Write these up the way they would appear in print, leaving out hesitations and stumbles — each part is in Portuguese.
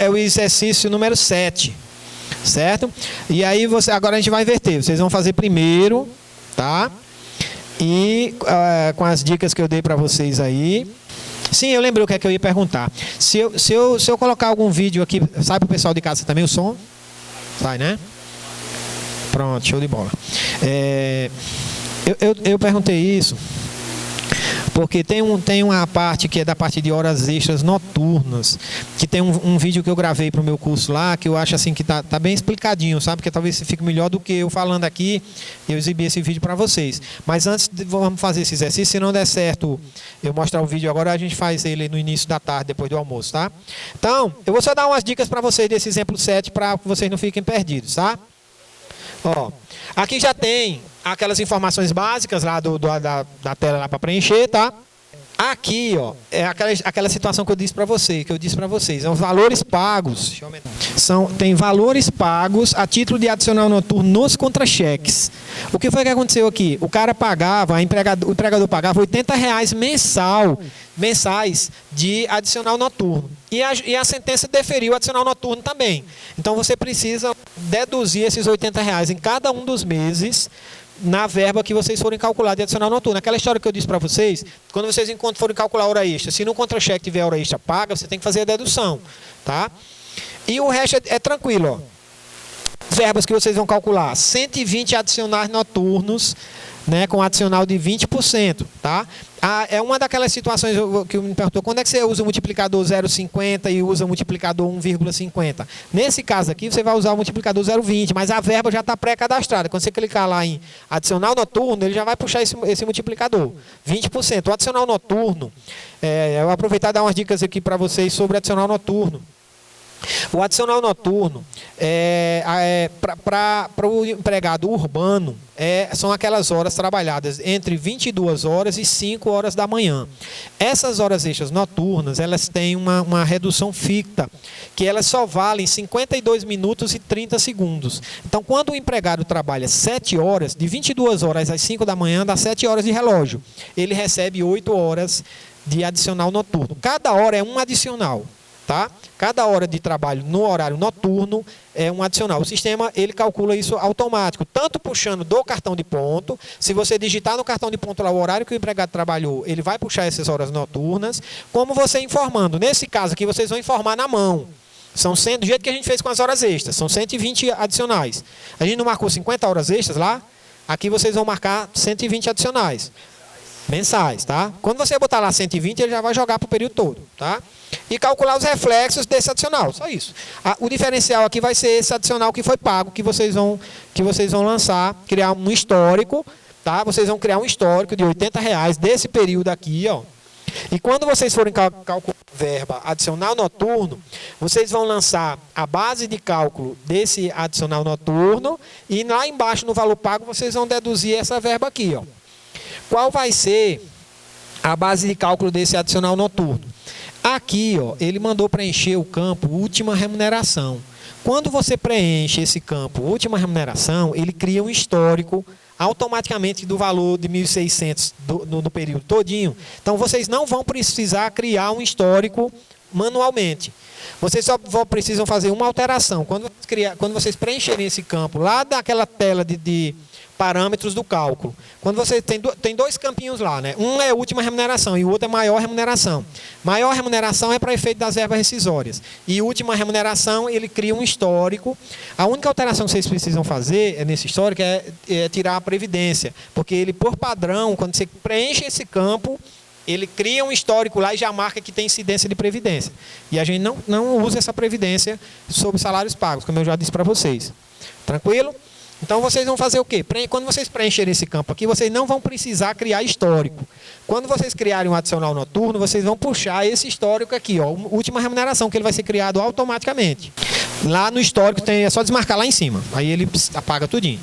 o exercício número 7, certo? E aí, agora a gente vai inverter. Vocês vão fazer primeiro, tá? E com as dicas que eu dei para vocês aí. Sim, eu lembrei o que é que eu ia perguntar. Se eu colocar algum vídeo aqui, sai para o pessoal de casa também o som? Sai, né? Pronto, show de bola. Eu perguntei isso porque tem uma parte que é da parte de horas extras noturnas, que tem um vídeo que eu gravei para o meu curso lá, que eu acho assim que tá bem explicadinho, sabe? Porque talvez fique melhor do que eu falando aqui, eu exibir esse vídeo para vocês. Mas antes, vamos fazer esse exercício. Se não der certo eu mostrar o vídeo agora, a gente faz ele no início da tarde, depois do almoço, tá? Então, eu vou só dar umas dicas para vocês desse exemplo 7, para que vocês não fiquem perdidos, tá? Ó, aqui já tem aquelas informações básicas lá da tela lá para preencher, tá? Aqui, ó, é aquela situação que eu disse para vocês, são valores pagos. Deixa eu aumentar. Tem valores pagos a título de adicional noturno nos contra-cheques. O que foi que aconteceu aqui? O cara pagava, o empregador pagava R$80 mensais de adicional noturno. E a sentença deferiu o adicional noturno também. Então você precisa deduzir esses R$80 em cada um dos meses na verba que vocês forem calcular de adicional noturno. Aquela história que eu disse para vocês, quando vocês forem calcular a hora extra, se no contra-cheque tiver hora extra paga, você tem que fazer a dedução, tá? E o resto é tranquilo, ó. Verbas que vocês vão calcular: 120 adicionais noturnos, né, com adicional de 20%, tá? É uma daquelas situações que me perguntou, quando é que você usa o multiplicador 0,50 e usa o multiplicador 1,50? Nesse caso aqui, você vai usar o multiplicador 0,20, mas a verba já está pré-cadastrada. Quando você clicar lá em adicional noturno, ele já vai puxar esse multiplicador, 20%. O adicional noturno, eu vou aproveitar e dar umas dicas aqui para vocês sobre adicional noturno. O adicional noturno, para o empregado urbano, são aquelas horas trabalhadas entre 22 horas e 5 horas da manhã. Essas horas extras noturnas, elas têm uma redução ficta, que elas só valem 52 minutos e 30 segundos. Então, quando o empregado trabalha 7 horas, de 22 horas às 5 da manhã, dá 7 horas de relógio. Ele recebe 8 horas de adicional noturno. Cada hora é um adicional. Tá? Cada hora de trabalho no horário noturno é um adicional. O sistema, ele calcula isso automático, tanto puxando do cartão de ponto. Se você digitar no cartão de ponto lá o horário que o empregado trabalhou, ele vai puxar essas horas noturnas, como você informando. Nesse caso aqui, vocês vão informar na mão. São 100, do jeito que a gente fez com as horas extras, são 120 adicionais. A gente não marcou 50 horas extras lá? Aqui vocês vão marcar 120 adicionais. Mensais, tá? Quando você botar lá 120, ele já vai jogar para o período todo, tá? E calcular os reflexos desse adicional, só isso. O diferencial aqui vai ser esse adicional que foi pago, que vocês vão lançar, criar um histórico, tá? Vocês vão criar um histórico de R$80 desse período aqui, ó. E quando vocês forem calcular verba adicional noturno, vocês vão lançar a base de cálculo desse adicional noturno e lá embaixo no valor pago vocês vão deduzir essa verba aqui, ó. Qual vai ser a base de cálculo desse adicional noturno? Aqui, ó, ele mandou preencher o campo última remuneração. Quando você preenche esse campo última remuneração, ele cria um histórico automaticamente do valor de 1.600 no período todinho. Então, vocês não vão precisar criar um histórico manualmente. Vocês só precisam fazer uma alteração. Quando vocês preencherem esse campo lá daquela tela de parâmetros do cálculo, quando você tem dois campinhos lá, né? Um é última remuneração e o outro é maior remuneração. Maior remuneração é para efeito das verbas rescisórias. E última remuneração, ele cria um histórico. A única alteração que vocês precisam fazer nesse histórico é tirar a previdência. Porque ele, por padrão, quando você preenche esse campo, ele cria um histórico lá e já marca que tem incidência de previdência. E a gente não usa essa previdência sobre salários pagos, como eu já disse para vocês. Tranquilo? Então, vocês vão fazer o quê? Quando vocês preencherem esse campo aqui, vocês não vão precisar criar histórico. Quando vocês criarem um adicional noturno, vocês vão puxar esse histórico aqui, ó, última remuneração, que ele vai ser criado automaticamente. Lá no histórico, é só desmarcar lá em cima. Aí ele apaga tudinho.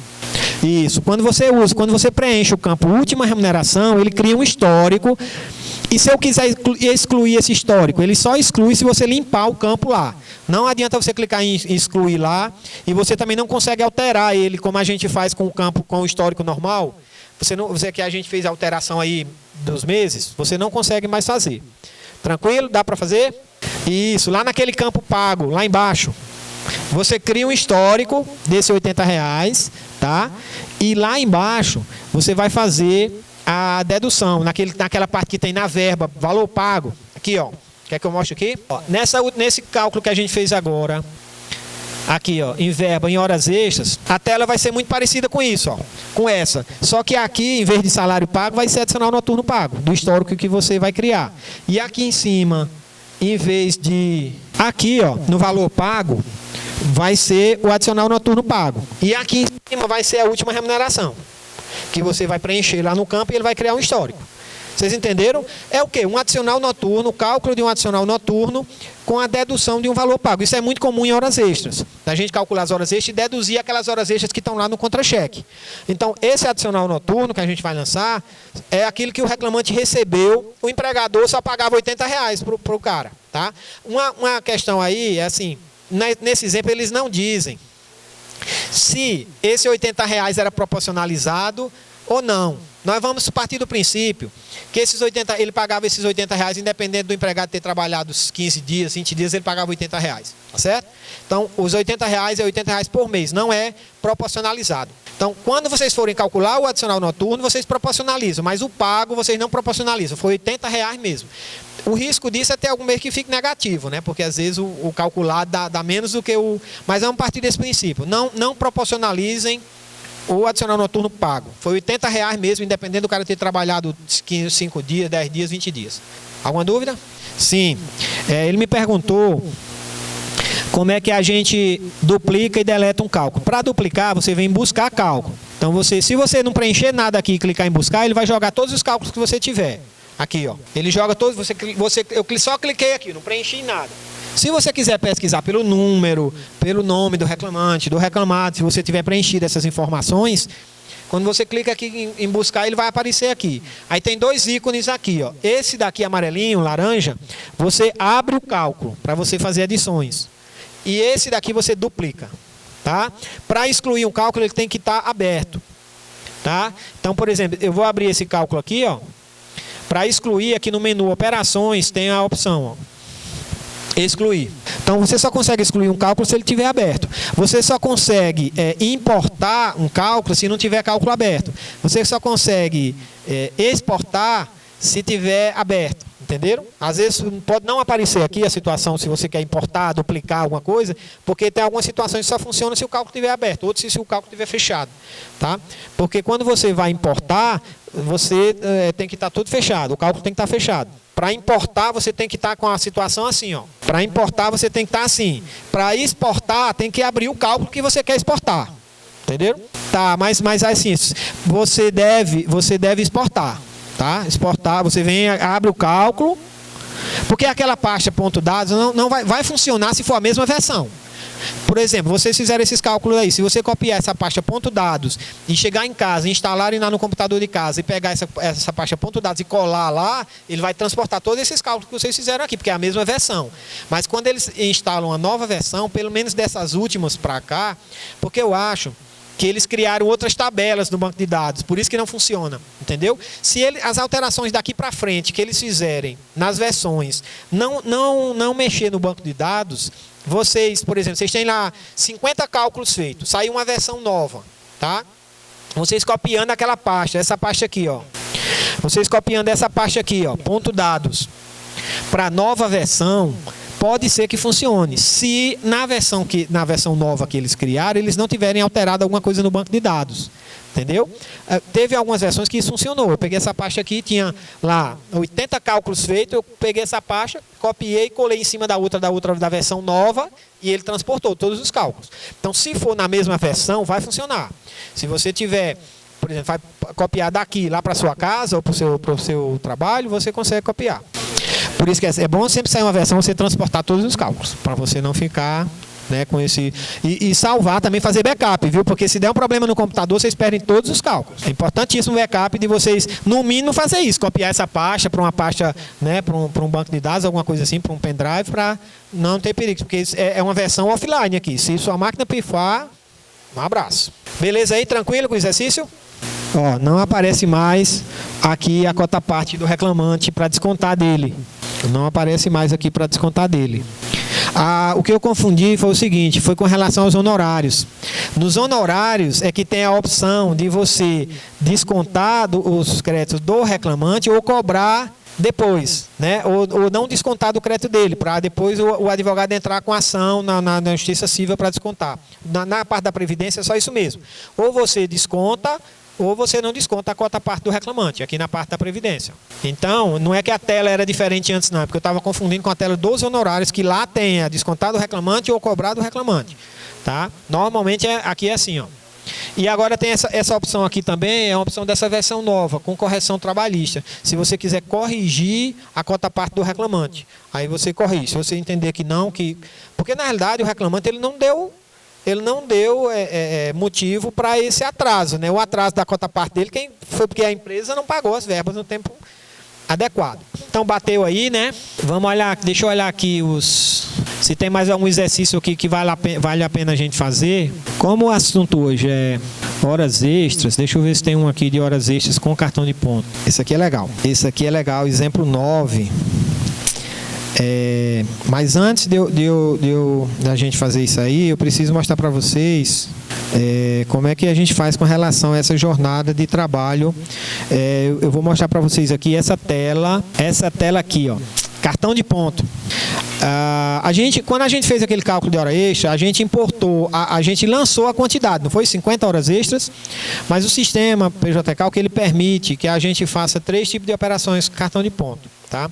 Isso. Quando você preenche o campo última remuneração, ele cria um histórico. E se eu quiser excluir esse histórico, ele só exclui se você limpar o campo lá. Não adianta você clicar em excluir lá e você também não consegue alterar ele, como a gente faz com o campo, com o histórico normal. Você que a gente fez a alteração aí dos meses, você não consegue mais fazer. Tranquilo? Dá para fazer? Isso, lá naquele campo pago, lá embaixo. Você cria um histórico desse R$80, tá? E lá embaixo você vai fazer a dedução, naquela parte que tem na verba, valor pago. Aqui, ó. Quer que eu mostre aqui? Ó, nesse cálculo que a gente fez agora, aqui, ó, em verba, em horas extras, a tela vai ser muito parecida com isso, ó, com essa. Só que aqui, em vez de salário pago, vai ser adicional noturno pago, do histórico que você vai criar. E aqui em cima, em vez de... Aqui, ó, no valor pago, vai ser o adicional noturno pago. E aqui em cima vai ser a última remuneração, que você vai preencher lá no campo e ele vai criar um histórico. Vocês entenderam? É o quê? Um adicional noturno, o cálculo de um adicional noturno com a dedução de um valor pago. Isso é muito comum em horas extras. A gente calcular as horas extras e deduzir aquelas horas extras que estão lá no contra-cheque. Então, esse adicional noturno que a gente vai lançar é aquilo que o reclamante recebeu, o empregador só pagava R$80 para o cara. Tá? Uma questão aí é assim, nesse exemplo eles não dizem se esse R$80 era proporcionalizado ou não. Nós vamos partir do princípio que ele pagava esses R$80 independente do empregado ter trabalhado 15 dias, 20 dias, ele pagava R$80, tá certo? Então, os R$80 é R$80 por mês, não é proporcionalizado. Então, quando vocês forem calcular o adicional noturno, vocês proporcionalizam, mas o pago vocês não proporcionalizam, foi R$80 mesmo. O risco disso é ter algum mês que fique negativo, né? Porque às vezes o calculado dá menos do que o... Mas vamos partir desse princípio, não proporcionalizem o adicional noturno pago. Foi R$80 mesmo, independente do cara ter trabalhado 5 dias, 10 dias, 20 dias. Alguma dúvida? Sim. Ele me perguntou como é que a gente duplica e deleta um cálculo. Para duplicar, você vem buscar cálculo. Então, se você não preencher nada aqui e clicar em buscar, ele vai jogar todos os cálculos que você tiver. Aqui, ó. Ele joga todos, eu só cliquei aqui, não preenchi nada. Se você quiser pesquisar pelo número, pelo nome do reclamante, do reclamado, se você tiver preenchido essas informações, quando você clica aqui em buscar, ele vai aparecer aqui. Aí tem 2 ícones aqui, ó. Esse daqui amarelinho, laranja, você abre o cálculo para você fazer adições. E esse daqui você duplica, tá? Para excluir um cálculo, ele tem que estar aberto, tá? Então, por exemplo, eu vou abrir esse cálculo aqui, ó. Para excluir, aqui no menu operações, tem a opção, ó. Excluir. Então, você só consegue excluir um cálculo se ele estiver aberto. Você só consegue importar um cálculo se não tiver cálculo aberto. Você só consegue exportar se tiver aberto. Entenderam? Às vezes pode não aparecer aqui a situação se você quer importar, duplicar alguma coisa, porque tem algumas situações que só funcionam se o cálculo estiver aberto, outras se o cálculo estiver fechado. Tá? Porque quando você vai importar, você tem que estar tudo fechado, o cálculo tem que estar fechado. Para importar, você tem que estar com a situação assim, ó. Para importar, você tem que estar assim. Para exportar, tem que abrir o cálculo que você quer exportar. Entenderam? Tá, mas assim, você deve exportar. Tá? Exportar, você vem, abre o cálculo, porque aquela pasta ponto dados não vai funcionar se for a mesma versão. Por exemplo, vocês fizeram esses cálculos aí, se você copiar essa pasta ponto dados e chegar em casa, instalarem lá no computador de casa e pegar essa pasta ponto dados e colar lá, ele vai transportar todos esses cálculos que vocês fizeram aqui, porque é a mesma versão. Mas quando eles instalam a nova versão, pelo menos dessas últimas para cá, porque eu acho que eles criaram outras tabelas no banco de dados, por isso que não funciona, entendeu? Se as alterações daqui para frente que eles fizerem nas versões não mexer no banco de dados, vocês, por exemplo, vocês têm lá 50 cálculos feitos, saiu uma versão nova, tá? Vocês copiando aquela pasta, essa pasta aqui, ó. Vocês copiando essa pasta aqui, ó, ponto dados, para a nova versão, pode ser que funcione, se na versão nova que eles criaram, eles não tiverem alterado alguma coisa no banco de dados. Entendeu? Teve algumas versões que isso funcionou. Eu peguei essa pasta aqui, tinha lá 80 cálculos feitos, eu peguei essa pasta, copiei e colei em cima da versão nova e ele transportou todos os cálculos. Então, se for na mesma versão, vai funcionar. Se você tiver, por exemplo, vai copiar daqui lá para sua casa ou para o seu trabalho, você consegue copiar. Por isso que é bom sempre sair uma versão, você transportar todos os cálculos, para você não ficar, né, com esse... E salvar também, fazer backup, viu? Porque se der um problema no computador, vocês perdem todos os cálculos. É importantíssimo o backup de vocês, no mínimo, fazer isso, copiar essa pasta para uma pasta, né, para um banco de dados, alguma coisa assim, para um pendrive, para não ter perigo, porque é uma versão offline aqui. Se sua máquina pifar, um abraço. Beleza aí? Tranquilo com o exercício? Ó, não aparece mais aqui a cota parte do reclamante para descontar dele. Não aparece mais aqui para descontar dele. O que eu confundi foi o seguinte, foi com relação aos honorários. Nos honorários é que tem a opção de você descontar os créditos do reclamante ou cobrar depois, né? Ou não descontar do crédito dele, para depois o advogado entrar com ação na Justiça Civil para descontar. Na parte da Previdência é só isso mesmo. Ou você desconta, ou você não desconta a cota parte do reclamante, aqui na parte da Previdência. Então, não é que a tela era diferente antes não, porque eu estava confundindo com a tela dos honorários, que lá tem a descontar do reclamante ou cobrar do reclamante. Tá? Normalmente aqui é assim, ó. E agora tem essa opção aqui também, é uma opção dessa versão nova, com correção trabalhista. Se você quiser corrigir a cota parte do reclamante, aí você corrige. Se você entender que não, porque na realidade o reclamante ele não deu motivo para esse atraso, né? O atraso da cota parte dele foi porque a empresa não pagou as verbas no tempo adequado. Então bateu aí, né? Vamos olhar, deixa eu olhar aqui se tem mais algum exercício aqui que vale a pena a gente fazer. Como o assunto hoje é horas extras, deixa eu ver se tem um aqui de horas extras com cartão de ponto. Esse aqui é legal. Exemplo 9. Mas antes da gente fazer isso aí, eu preciso mostrar para vocês como é que a gente faz com relação a essa jornada de trabalho. Eu vou mostrar para vocês aqui essa tela aqui, ó, cartão de ponto. Quando a gente fez aquele cálculo de hora extra, a gente importou, a gente lançou a quantidade, não foi 50 horas extras, mas o sistema PJ Calc ele permite que a gente faça 3 tipos de operações com cartão de ponto. Tá?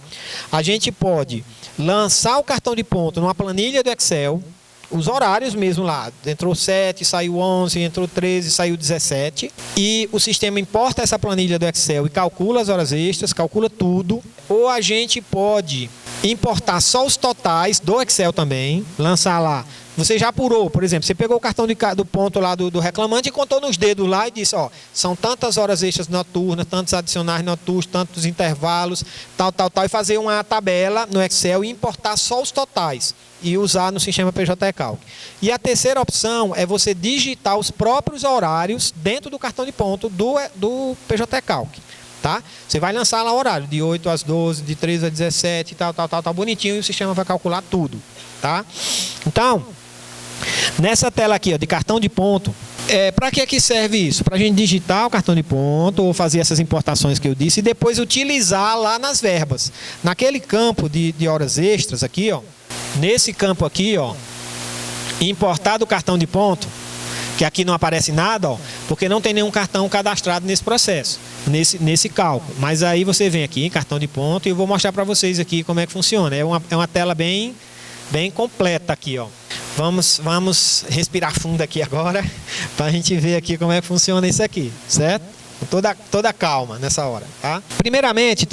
A gente pode lançar o cartão de ponto numa planilha do Excel, os horários mesmo lá, entrou 7, saiu 11, entrou 13, saiu 17, e o sistema importa essa planilha do Excel e calcula as horas extras, calcula tudo. Ou a gente pode importar só os totais do Excel também, lançar lá. Você já apurou, por exemplo, você pegou o cartão do ponto lá do reclamante e contou nos dedos lá e disse, ó, são tantas horas extras noturnas, tantos adicionais noturnos, tantos intervalos, tal, e fazer uma tabela no Excel e importar só os totais e usar no sistema PJ Calc. E a terceira opção é você digitar os próprios horários dentro do cartão de ponto do PJ Calc. Tá? Você vai lançar lá o horário, de 8 às 12, de 13 às 17, tal, bonitinho, e o sistema vai calcular tudo. Tá? Então, nessa tela aqui, ó, de cartão de ponto, para que serve isso? Para a gente digitar o cartão de ponto ou fazer essas importações que eu disse e depois utilizar lá nas verbas. Naquele campo de horas extras aqui, ó, nesse campo aqui, ó, importar do cartão de ponto, que aqui não aparece nada, ó, porque não tem nenhum cartão cadastrado nesse processo, nesse cálculo. Mas aí você vem aqui em cartão de ponto e eu vou mostrar para vocês aqui como é que funciona. É uma tela bem completa aqui, ó. Vamos respirar fundo aqui agora, para a gente ver aqui como é que funciona isso aqui, certo? Toda calma nessa hora, tá? Primeiramente,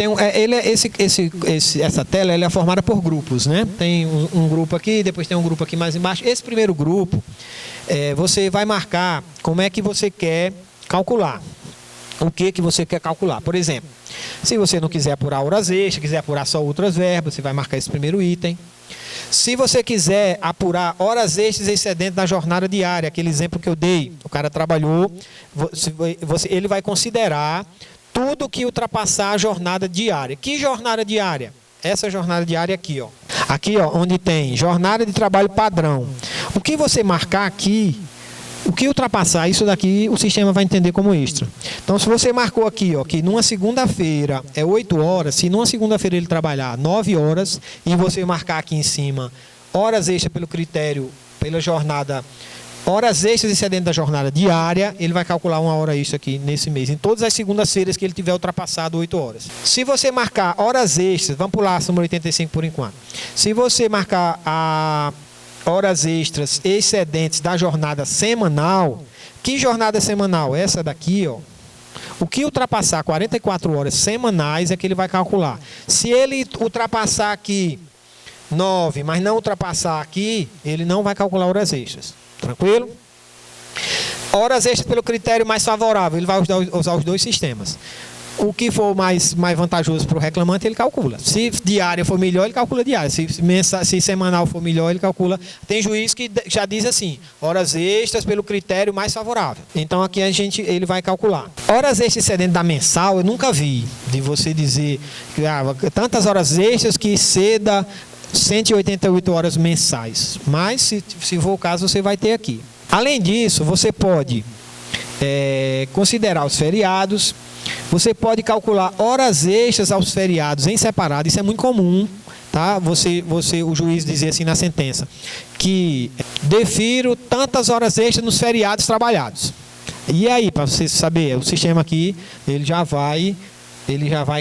essa tela ela é formada por grupos, né? Tem um grupo aqui, depois tem um grupo aqui mais embaixo. Esse primeiro grupo, você vai marcar como é que você quer calcular. O que você quer calcular. Por exemplo, se você não quiser apurar horas extras, quiser apurar só outras verbas, você vai marcar esse primeiro item. Se você quiser apurar horas extras excedentes da jornada diária, aquele exemplo que eu dei, o cara trabalhou, ele vai considerar tudo que ultrapassar a jornada diária. Que jornada diária? Essa jornada diária aqui, ó. Aqui, ó, onde tem jornada de trabalho padrão. O que você marcar aqui, o que ultrapassar isso daqui, o sistema vai entender como extra. Então, se você marcou aqui, ó, que numa segunda-feira é 8 horas, se numa segunda-feira ele trabalhar 9 horas, e você marcar aqui em cima horas extras pelo critério, pela jornada, horas extras excedentes da jornada diária, ele vai calcular uma hora extra aqui nesse mês, em todas as segundas-feiras que ele tiver ultrapassado 8 horas. Se você marcar horas extras, vamos pular a súmula 85 por enquanto. Se você marcar horas extras excedentes da jornada semanal. Que jornada semanal? Essa daqui, ó. O que ultrapassar 44 horas semanais é que ele vai calcular. Se ele ultrapassar aqui 9, mas não ultrapassar aqui, ele não vai calcular horas extras. Tranquilo? Horas extras pelo critério mais favorável, ele vai usar os dois sistemas. O que for mais vantajoso para o reclamante, ele calcula. Se diária for melhor, ele calcula diária. Se semanal for melhor, ele calcula. Tem juiz que já diz assim, horas extras pelo critério mais favorável. Então aqui ele vai calcular. Horas extras excedente da mensal, eu nunca vi de você dizer que tantas horas extras que exceda 188 horas mensais. Mas, se for o caso, você vai ter aqui. Além disso, você pode considerar os feriados. Você pode calcular horas extras aos feriados em separado. Isso é muito comum, tá? O juiz dizer assim na sentença que defiro tantas horas extras nos feriados trabalhados. E aí, para você saber, o sistema aqui ele já vai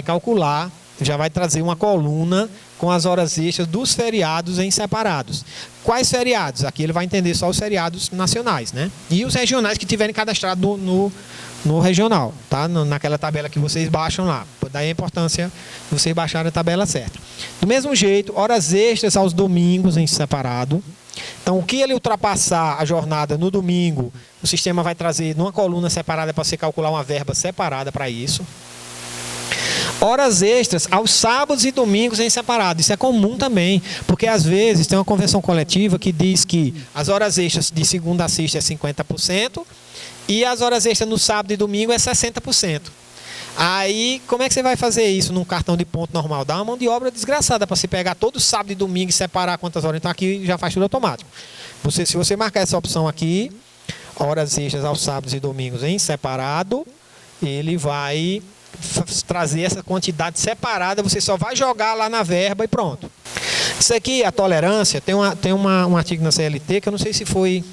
calcular, já vai trazer uma coluna com as horas extras dos feriados em separados. Quais feriados? Aqui ele vai entender só os feriados nacionais, né? E os regionais que tiverem cadastrado no regional, tá? Naquela tabela que vocês baixam lá. Daí a importância de vocês baixarem a tabela certa. Do mesmo jeito, horas extras aos domingos em separado. Então, o que ele ultrapassar a jornada no domingo, o sistema vai trazer numa coluna separada para você calcular uma verba separada para isso. Horas extras aos sábados e domingos em separado. Isso é comum também, porque às vezes tem uma convenção coletiva que diz que as horas extras de segunda a sexta é 50% e as horas extras no sábado e domingo é 60%. Aí, como é que você vai fazer isso num cartão de ponto normal? Dá uma mão de obra desgraçada para você pegar todo sábado e domingo e separar quantas horas. Então aqui já faz tudo automático. Se você marcar essa opção aqui, horas extras aos sábados e domingos em separado, ele vai trazer essa quantidade separada, você só vai jogar lá na verba e pronto. Isso aqui, a tolerância, tem um artigo na CLT que eu não sei se foi,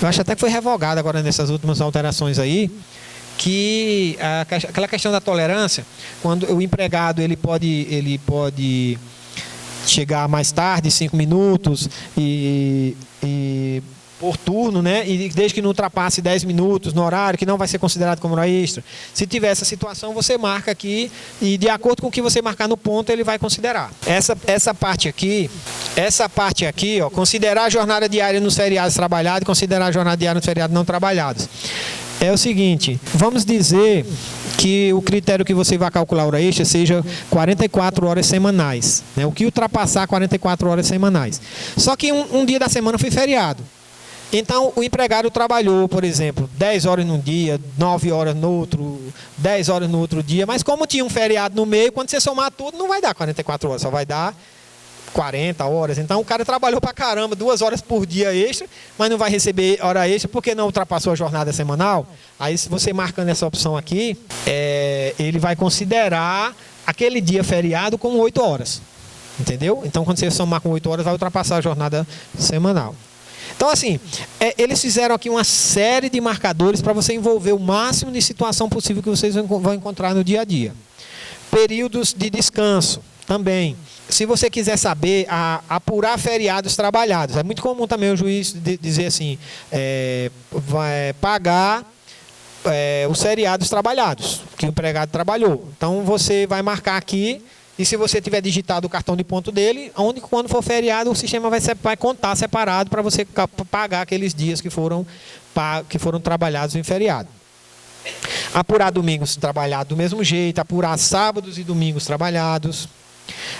eu acho até que foi revogado agora nessas últimas alterações aí, que aquela questão da tolerância, quando o empregado ele pode chegar mais tarde, 5 minutos e por turno, né? E desde que não ultrapasse 10 minutos no horário, que não vai ser considerado como hora extra. Se tiver essa situação, você marca aqui e de acordo com o que você marcar no ponto, ele vai considerar. Essa parte aqui, ó, considerar a jornada diária nos feriados trabalhados e considerar a jornada diária nos feriados não trabalhados. É o seguinte, vamos dizer que o critério que você vai calcular a hora extra seja 44 horas semanais, né? O que ultrapassar 44 horas semanais. Só que um dia da semana foi feriado. Então, o empregado trabalhou, por exemplo, 10 horas num dia, 9 horas no outro, 10 horas no outro dia, mas como tinha um feriado no meio, quando você somar tudo, não vai dar 44 horas, só vai dar 40 horas. Então, o cara trabalhou pra caramba, 2 horas por dia extra, mas não vai receber hora extra porque não ultrapassou a jornada semanal. Aí, se você marcando essa opção aqui, ele vai considerar aquele dia feriado como 8 horas. Entendeu? Então, quando você somar com 8 horas, vai ultrapassar a jornada semanal. Então, assim, eles fizeram aqui uma série de marcadores para você envolver o máximo de situação possível que vocês vão encontrar no dia a dia. Períodos de descanso, também. Se você quiser saber, apurar feriados trabalhados. É muito comum também o juiz dizer assim, vai pagar os feriados trabalhados, que o empregado trabalhou. Então, você vai marcar aqui. E se você tiver digitado o cartão de ponto dele, quando for feriado, o sistema vai contar separado para você pagar aqueles dias que foram trabalhados em feriado. Apurar domingos trabalhados do mesmo jeito, apurar sábados e domingos trabalhados.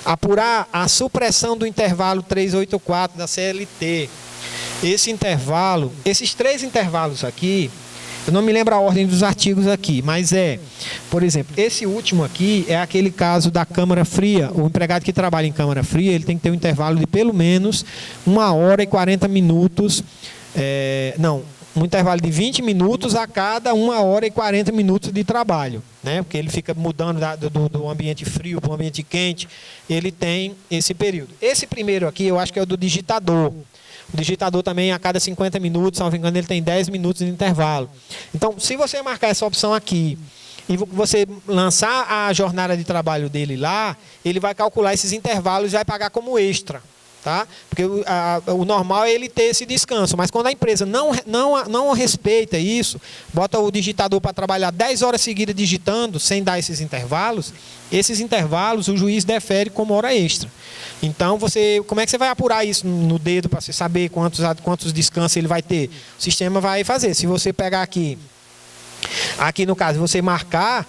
Apurar a supressão do intervalo 384 da CLT. Esses 3 intervalos aqui, eu não me lembro a ordem dos artigos aqui, mas por exemplo, esse último aqui é aquele caso da câmara fria. O empregado que trabalha em câmara fria, ele tem que ter um intervalo de pelo menos 1 hora e 40 minutos, um intervalo de 20 minutos a cada 1 hora e 40 minutos de trabalho, né? Porque ele fica mudando do ambiente frio para o ambiente quente, ele tem esse período. Esse primeiro aqui, eu acho que é o do digitador. O digitador também, a cada 50 minutos, se não me engano, ele tem 10 minutos de intervalo. Então, se você marcar essa opção aqui e você lançar a jornada de trabalho dele lá, ele vai calcular esses intervalos e vai pagar como extra. Tá? Porque o normal é ele ter esse descanso, mas quando a empresa não respeita isso, bota o digitador para trabalhar 10 horas seguidas digitando, sem dar esses intervalos o juiz defere como hora extra. Então, como é que você vai apurar isso no dedo para você saber quantos descansos ele vai ter? O sistema vai fazer. Se você pegar aqui no caso, você marcar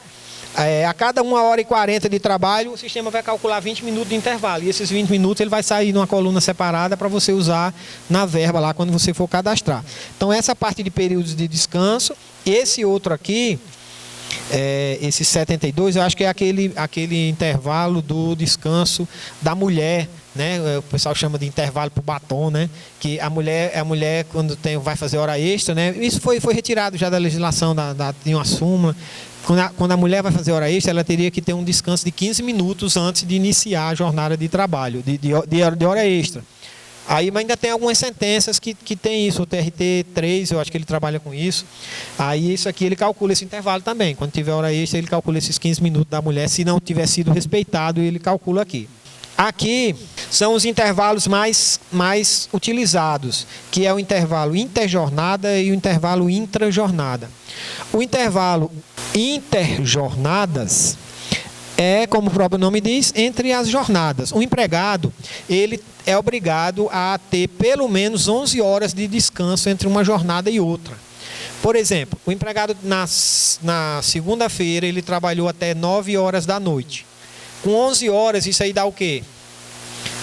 A cada 1h40 de trabalho, o sistema vai calcular 20 minutos de intervalo. E esses 20 minutos ele vai sair numa coluna separada para você usar na verba lá quando você for cadastrar. Então, essa parte de períodos de descanso, esse outro aqui, esse 72, eu acho que é aquele intervalo do descanso da mulher, né? O pessoal chama de intervalo para o batom, né? Que a mulher quando vai fazer hora extra, né? Isso foi retirado já da legislação de uma súmula. Quando a mulher vai fazer hora extra, ela teria que ter um descanso de 15 minutos antes de iniciar a jornada de trabalho, de hora extra. Aí ainda tem algumas sentenças que tem isso, o TRT3, eu acho que ele trabalha com isso. Aí isso aqui ele calcula esse intervalo também. Quando tiver hora extra, ele calcula esses 15 minutos da mulher. Se não tiver sido respeitado, ele calcula aqui. Aqui são os intervalos mais utilizados, que é o intervalo interjornada e o intervalo intrajornada. O intervalo interjornadas é, como o próprio nome diz, entre as jornadas. O empregado, ele é obrigado a ter pelo menos 11 horas de descanso entre uma jornada e outra. Por exemplo, o empregado na segunda-feira, ele trabalhou até 9 horas da noite. Com 11 horas, isso aí dá o quê?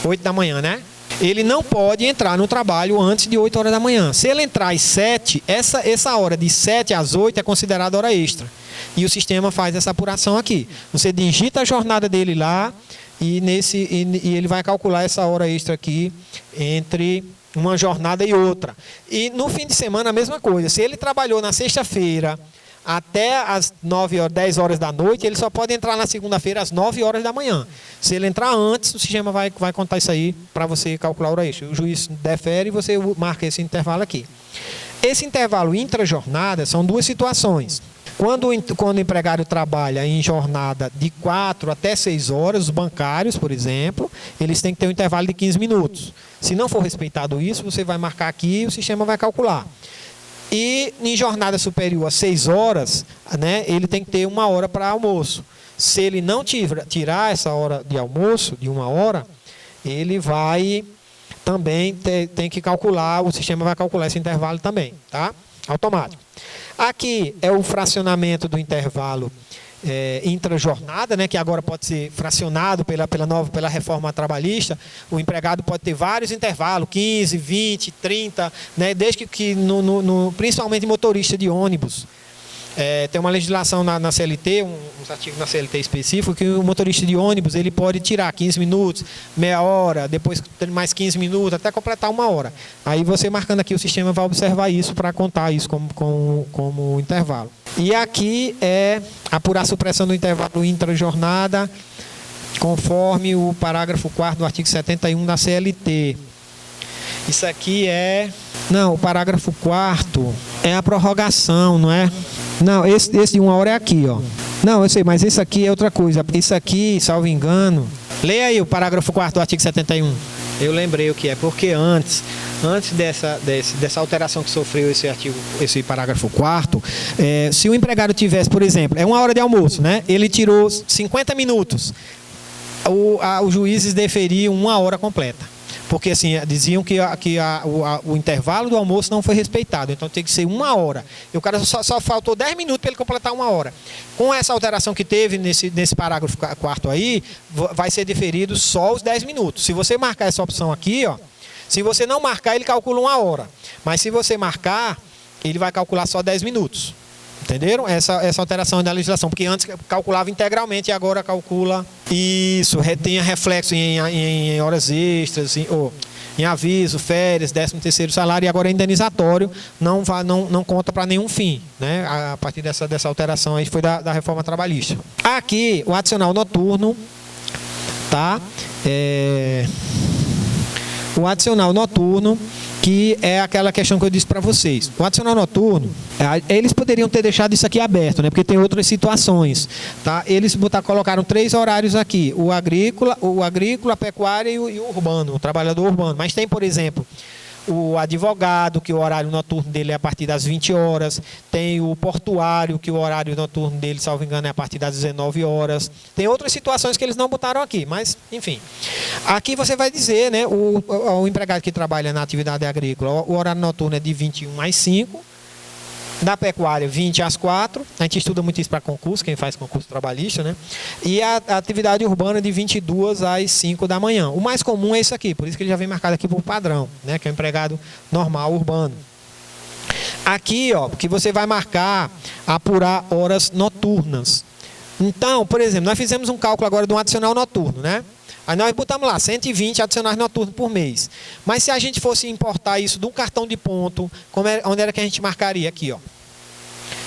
8 da manhã, né? Ele não pode entrar no trabalho antes de 8 horas da manhã. Se ele entrar às 7, essa hora de 7 às 8 é considerada hora extra. E o sistema faz essa apuração aqui. Você digita a jornada dele lá e ele vai calcular essa hora extra aqui entre uma jornada e outra. E no fim de semana a mesma coisa. Se ele trabalhou na sexta-feira até as 10 horas da noite, ele só pode entrar na segunda-feira às 9 horas da manhã. Se ele entrar antes, o sistema vai contar isso aí para você calcular a hora extra. O juiz defere e você marca esse intervalo aqui. Esse intervalo intrajornada são duas situações. Quando o empregado trabalha em jornada de 4 até 6 horas, os bancários, por exemplo, eles têm que ter um intervalo de 15 minutos. Se não for respeitado isso, você vai marcar aqui e o sistema vai calcular. E em jornada superior a 6 horas, né, ele tem que ter 1 hora para almoço. Se ele não tirar essa hora de almoço, de 1 hora, ele vai também tem que calcular, o sistema vai calcular esse intervalo também, tá? Automático. Aqui é o fracionamento do intervalo intrajornada, né, que agora pode ser fracionado pela reforma trabalhista. O empregado pode ter vários intervalos, 15, 20, 30, né, desde que principalmente motorista de ônibus. Tem uma legislação na CLT, uns artigos na CLT específico, que o motorista de ônibus ele pode tirar 15 minutos, meia hora, depois mais 15 minutos, até completar 1 hora. Aí você marcando aqui, o sistema vai observar isso para contar isso como intervalo. E aqui é apurar a supressão do intervalo intrajornada, conforme o parágrafo 4º do artigo 71 da CLT. Isso aqui Não, o parágrafo 4º é a prorrogação, não é? Não, esse de 1 hora é aqui, ó. Não, eu sei, mas esse aqui é outra coisa. Isso aqui, salvo engano... Leia aí o parágrafo 4º do artigo 71. Eu lembrei o que é, porque antes dessa alteração que sofreu esse parágrafo 4º, se o empregado tivesse, por exemplo, 1 hora de almoço, né? Ele tirou 50 minutos. Os juízes deferiam 1 hora completa. Porque assim, diziam que o intervalo do almoço não foi respeitado. Então tem que ser 1 hora. E o cara só faltou 10 minutos para ele completar 1 hora. Com essa alteração que teve nesse parágrafo 4º aí, vai ser deferido só os 10 minutos. Se você marcar essa opção aqui, ó, se você não marcar, ele calcula 1 hora. Mas se você marcar, ele vai calcular só 10 minutos. Entenderam? Essa alteração da legislação, porque antes calculava integralmente e agora calcula isso, tem reflexo em horas extras, em aviso, férias, 13º salário, e agora é indenizatório, não conta para nenhum fim, né? A partir dessa alteração aí foi da reforma trabalhista. Aqui, o adicional noturno, tá? O adicional noturno, que é aquela questão que eu disse para vocês. O adicional noturno, eles poderiam ter deixado isso aqui aberto, né? Porque tem outras situações, tá? Eles colocaram 3 horários aqui: o agrícola, a pecuária e o urbano, o trabalhador urbano. Mas tem, por exemplo, o advogado, que o horário noturno dele é a partir das 20 horas. Tem o portuário, que o horário noturno dele, salvo engano, é a partir das 19 horas. Tem outras situações que eles não botaram aqui, mas, enfim. Aqui você vai dizer, né, o empregado que trabalha na atividade agrícola, o horário noturno é de 21 às 5, Da pecuária, 20 às 4. A gente estuda muito isso para concurso, quem faz concurso trabalhista, né? E a atividade urbana de 22 às 5 da manhã. O mais comum é isso aqui, por isso que ele já vem marcado aqui por padrão, né? Que é o empregado normal urbano. Aqui, ó, que você vai marcar, apurar horas noturnas. Então, por exemplo, nós fizemos um cálculo agora de um adicional noturno, né? Aí nós botamos lá 120 adicionais noturnos por mês. Mas se a gente fosse importar isso de um cartão de ponto, onde era que a gente marcaria? Aqui, ó.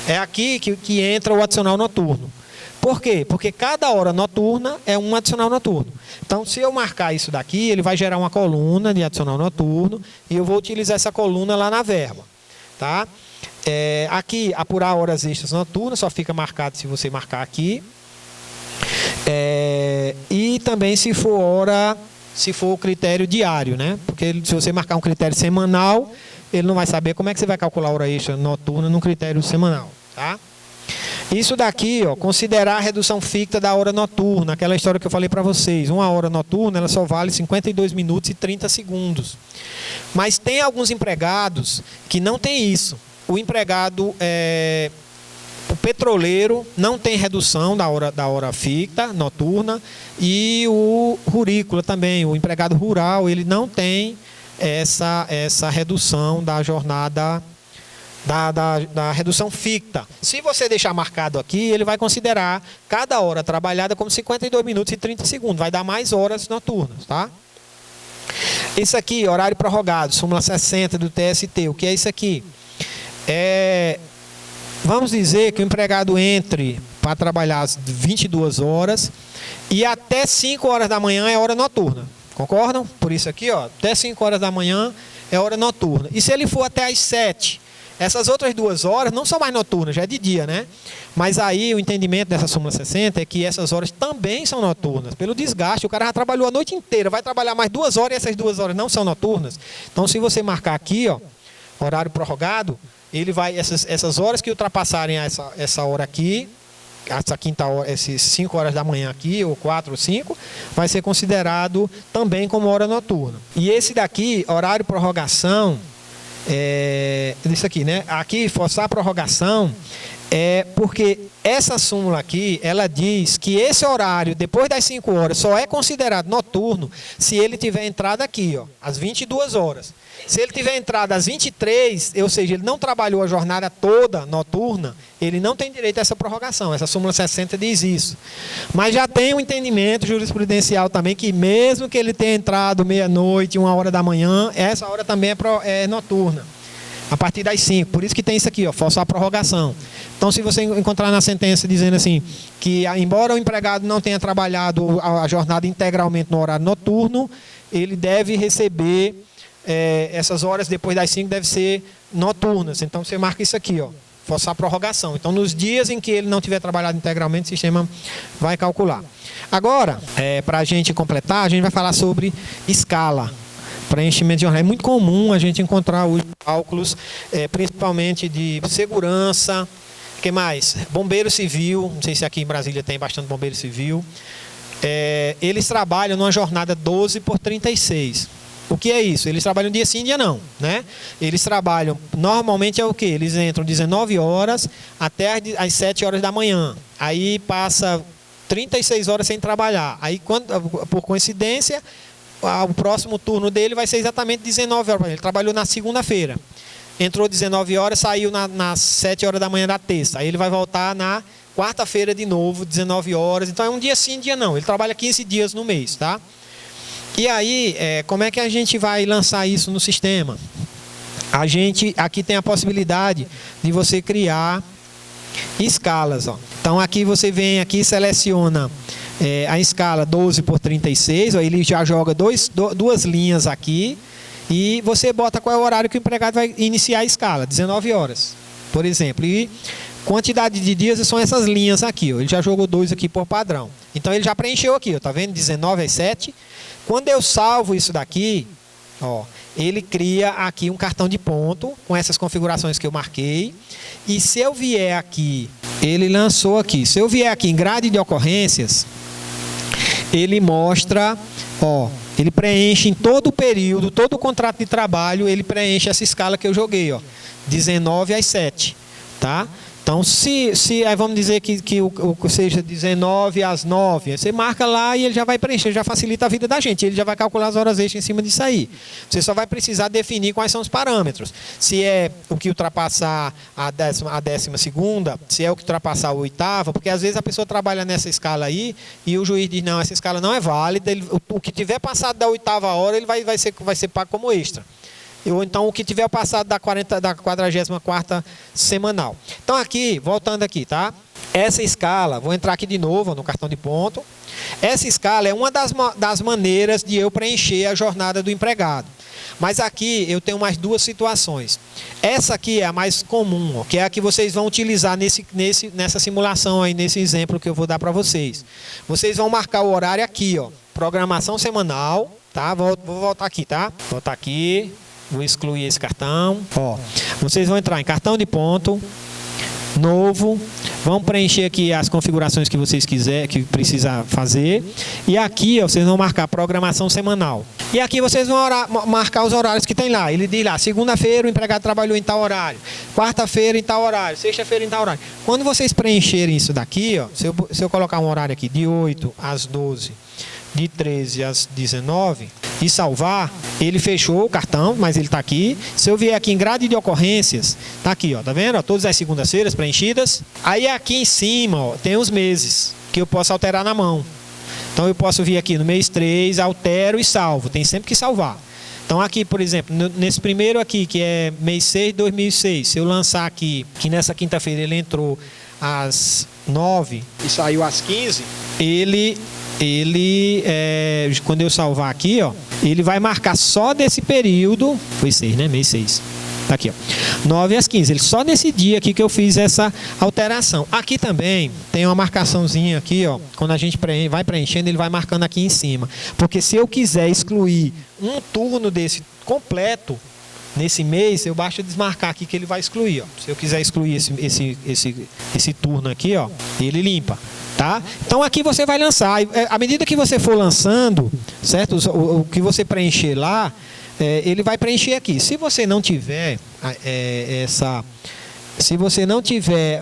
É aqui que entra o adicional noturno. Por quê? Porque cada hora noturna é um adicional noturno. Então, se eu marcar isso daqui, ele vai gerar uma coluna de adicional noturno e eu vou utilizar essa coluna lá na verba. Tá? Aqui, apurar horas extras noturnas, só fica marcado se você marcar aqui. E também se for o critério diário, né? Porque se você marcar um critério semanal, ele não vai saber como é que você vai calcular a hora extra noturna num critério semanal, tá? Isso daqui, ó, considerar a redução ficta da hora noturna, aquela história que eu falei para vocês. Uma hora noturna, ela só vale 52 minutos e 30 segundos. Mas tem alguns empregados que não tem isso. O empregado o petroleiro não tem redução da hora ficta, noturna, e o rurícola também, o empregado rural, ele não tem essa redução da jornada, da redução ficta. Se você deixar marcado aqui, ele vai considerar cada hora trabalhada como 52 minutos e 30 segundos, vai dar mais horas noturnas, tá? Isso aqui, horário prorrogado, súmula 60 do TST, o que é isso aqui? Vamos dizer que o empregado entre para trabalhar às 22 horas e até 5 horas da manhã é hora noturna. Concordam? Por isso aqui, ó, até 5 horas da manhã é hora noturna. E se ele for até às 7, essas outras 2 horas não são mais noturnas, já é de dia, né? Mas aí o entendimento dessa súmula 60 é que essas horas também são noturnas. Pelo desgaste, o cara já trabalhou a noite inteira, vai trabalhar mais 2 horas e essas 2 horas não são noturnas. Então, se você marcar aqui, ó, horário prorrogado, ele vai, essas horas que ultrapassarem essa hora aqui, essa quinta hora, essas 5 horas da manhã aqui, ou 4 ou 5, vai ser considerado também como hora noturna. E esse daqui, horário prorrogação, isso aqui, né? Aqui, forçar a prorrogação, porque essa súmula aqui, ela diz que esse horário, depois das 5 horas, só é considerado noturno se ele tiver entrado aqui, ó, às 22 horas. Se ele tiver entrado às 23, ou seja, ele não trabalhou a jornada toda noturna, ele não tem direito a essa prorrogação. Essa súmula 60 diz isso. Mas já tem um entendimento jurisprudencial também que mesmo que ele tenha entrado meia-noite, 1 hora da manhã, essa hora também é noturna. A partir das 5. Por isso que tem isso aqui, ó, forçar a prorrogação. Então, se você encontrar na sentença dizendo assim, que embora o empregado não tenha trabalhado a jornada integralmente no horário noturno, ele deve receber essas horas depois das 5 devem ser noturnas. Então, você marca isso aqui, ó, forçar a prorrogação. Então, nos dias em que ele não tiver trabalhado integralmente, o sistema vai calcular. Agora, para a gente completar, a gente vai falar sobre escala. Preenchimento de jornada. É muito comum a gente encontrar os cálculos, principalmente de segurança. O que mais? Bombeiro civil. Não sei se aqui em Brasília tem bastante bombeiro civil. Eles trabalham numa jornada 12 por 36. O que é isso? Eles trabalham dia sim, dia não, né? Eles trabalham, normalmente é o quê? Eles entram 19 horas até às 7 horas da manhã. Aí passa 36 horas sem trabalhar. Aí, por coincidência, o próximo turno dele vai ser exatamente 19 horas. Ele trabalhou na segunda-feira. Entrou 19 horas, saiu nas 7 horas da manhã da terça. Aí ele vai voltar na quarta-feira de novo, 19 horas. Então é um dia sim, dia não. Ele trabalha 15 dias no mês, tá? E aí, como é que a gente vai lançar isso no sistema? A gente aqui tem a possibilidade de você criar escalas, ó. Então aqui você vem aqui, seleciona a escala 12 por 36, ó, ele já joga duas linhas aqui e você bota qual é o horário que o empregado vai iniciar a escala, 19 horas, por exemplo. E quantidade de dias são essas linhas aqui, ó. Ele já jogou 2 aqui por padrão. Então ele já preencheu aqui, ó, tá vendo? 19 às 7. Quando eu salvo isso daqui, ó, ele cria aqui um cartão de ponto com essas configurações que eu marquei. E se eu vier aqui, ele lançou aqui. Se eu vier aqui em grade de ocorrências, ele mostra, ó, ele preenche em todo o período, todo o contrato de trabalho, ele preenche essa escala que eu joguei, ó, 19 às 7. tá? Então, aí vamos dizer que seja 19 às 9, você marca lá e ele já vai preencher, já facilita a vida da gente. Ele já vai calcular as horas extras em cima disso aí. Você só vai precisar definir quais são os parâmetros. Se é o que ultrapassar a 12ª, se é o que ultrapassar a 8ª, porque às vezes a pessoa trabalha nessa escala aí e o juiz diz, não, essa escala não é válida, o que tiver passado da 8ª hora, ele vai ser pago como extra. Ou então o que tiver passado da 44ª semanal. Então aqui, voltando aqui, tá? Essa escala, vou entrar aqui de novo no cartão de ponto. Essa escala é uma das maneiras de eu preencher a jornada do empregado. Mas aqui eu tenho mais duas situações. Essa aqui é a mais comum, ó, que é a que vocês vão utilizar nessa simulação aí, nesse exemplo que eu vou dar para vocês. Vocês vão marcar o horário aqui, ó, programação semanal, tá? Vou voltar aqui, tá? Voltar aqui. Vou excluir esse cartão. Ó, vocês vão entrar em cartão de ponto, novo, vão preencher aqui as configurações que vocês quiserem, que precisar fazer. E aqui, ó, vocês vão marcar programação semanal. E aqui vocês vão marcar os horários que tem lá. Ele diz lá, segunda-feira o empregado trabalhou em tal horário, quarta-feira em tal horário, sexta-feira em tal horário. Quando vocês preencherem isso daqui, ó, se eu colocar um horário aqui de 8 às 12, de 13 às 19 e salvar, ele fechou o cartão, mas ele está aqui. Se eu vier aqui em grade de ocorrências, está aqui, ó, tá vendo? Ó, todas as segundas-feiras preenchidas. Aí aqui em cima, ó, tem os meses que eu posso alterar na mão. Então eu posso vir aqui no mês 3, altero e salvo. Tem sempre que salvar. Então aqui, por exemplo, nesse primeiro aqui, que é mês 6 de 2006, se eu lançar aqui, que nessa quinta-feira ele entrou às 9 e saiu às 15, quando eu salvar aqui, ó, ele vai marcar só desse período, foi 6, né? Mês 6. Tá aqui, ó, 9 às 15. Ele só nesse dia aqui que eu fiz essa alteração. Aqui também tem uma marcaçãozinha aqui, ó. Quando a gente vai preenchendo, ele vai marcando aqui em cima. Porque se eu quiser excluir um turno desse completo nesse mês, eu basta desmarcar aqui que ele vai excluir, ó. Se eu quiser excluir esse turno aqui, ó, ele limpa. Tá? Então aqui você vai lançar, à medida que você for lançando, certo? O que você preencher lá, ele vai preencher aqui. Se você não tiver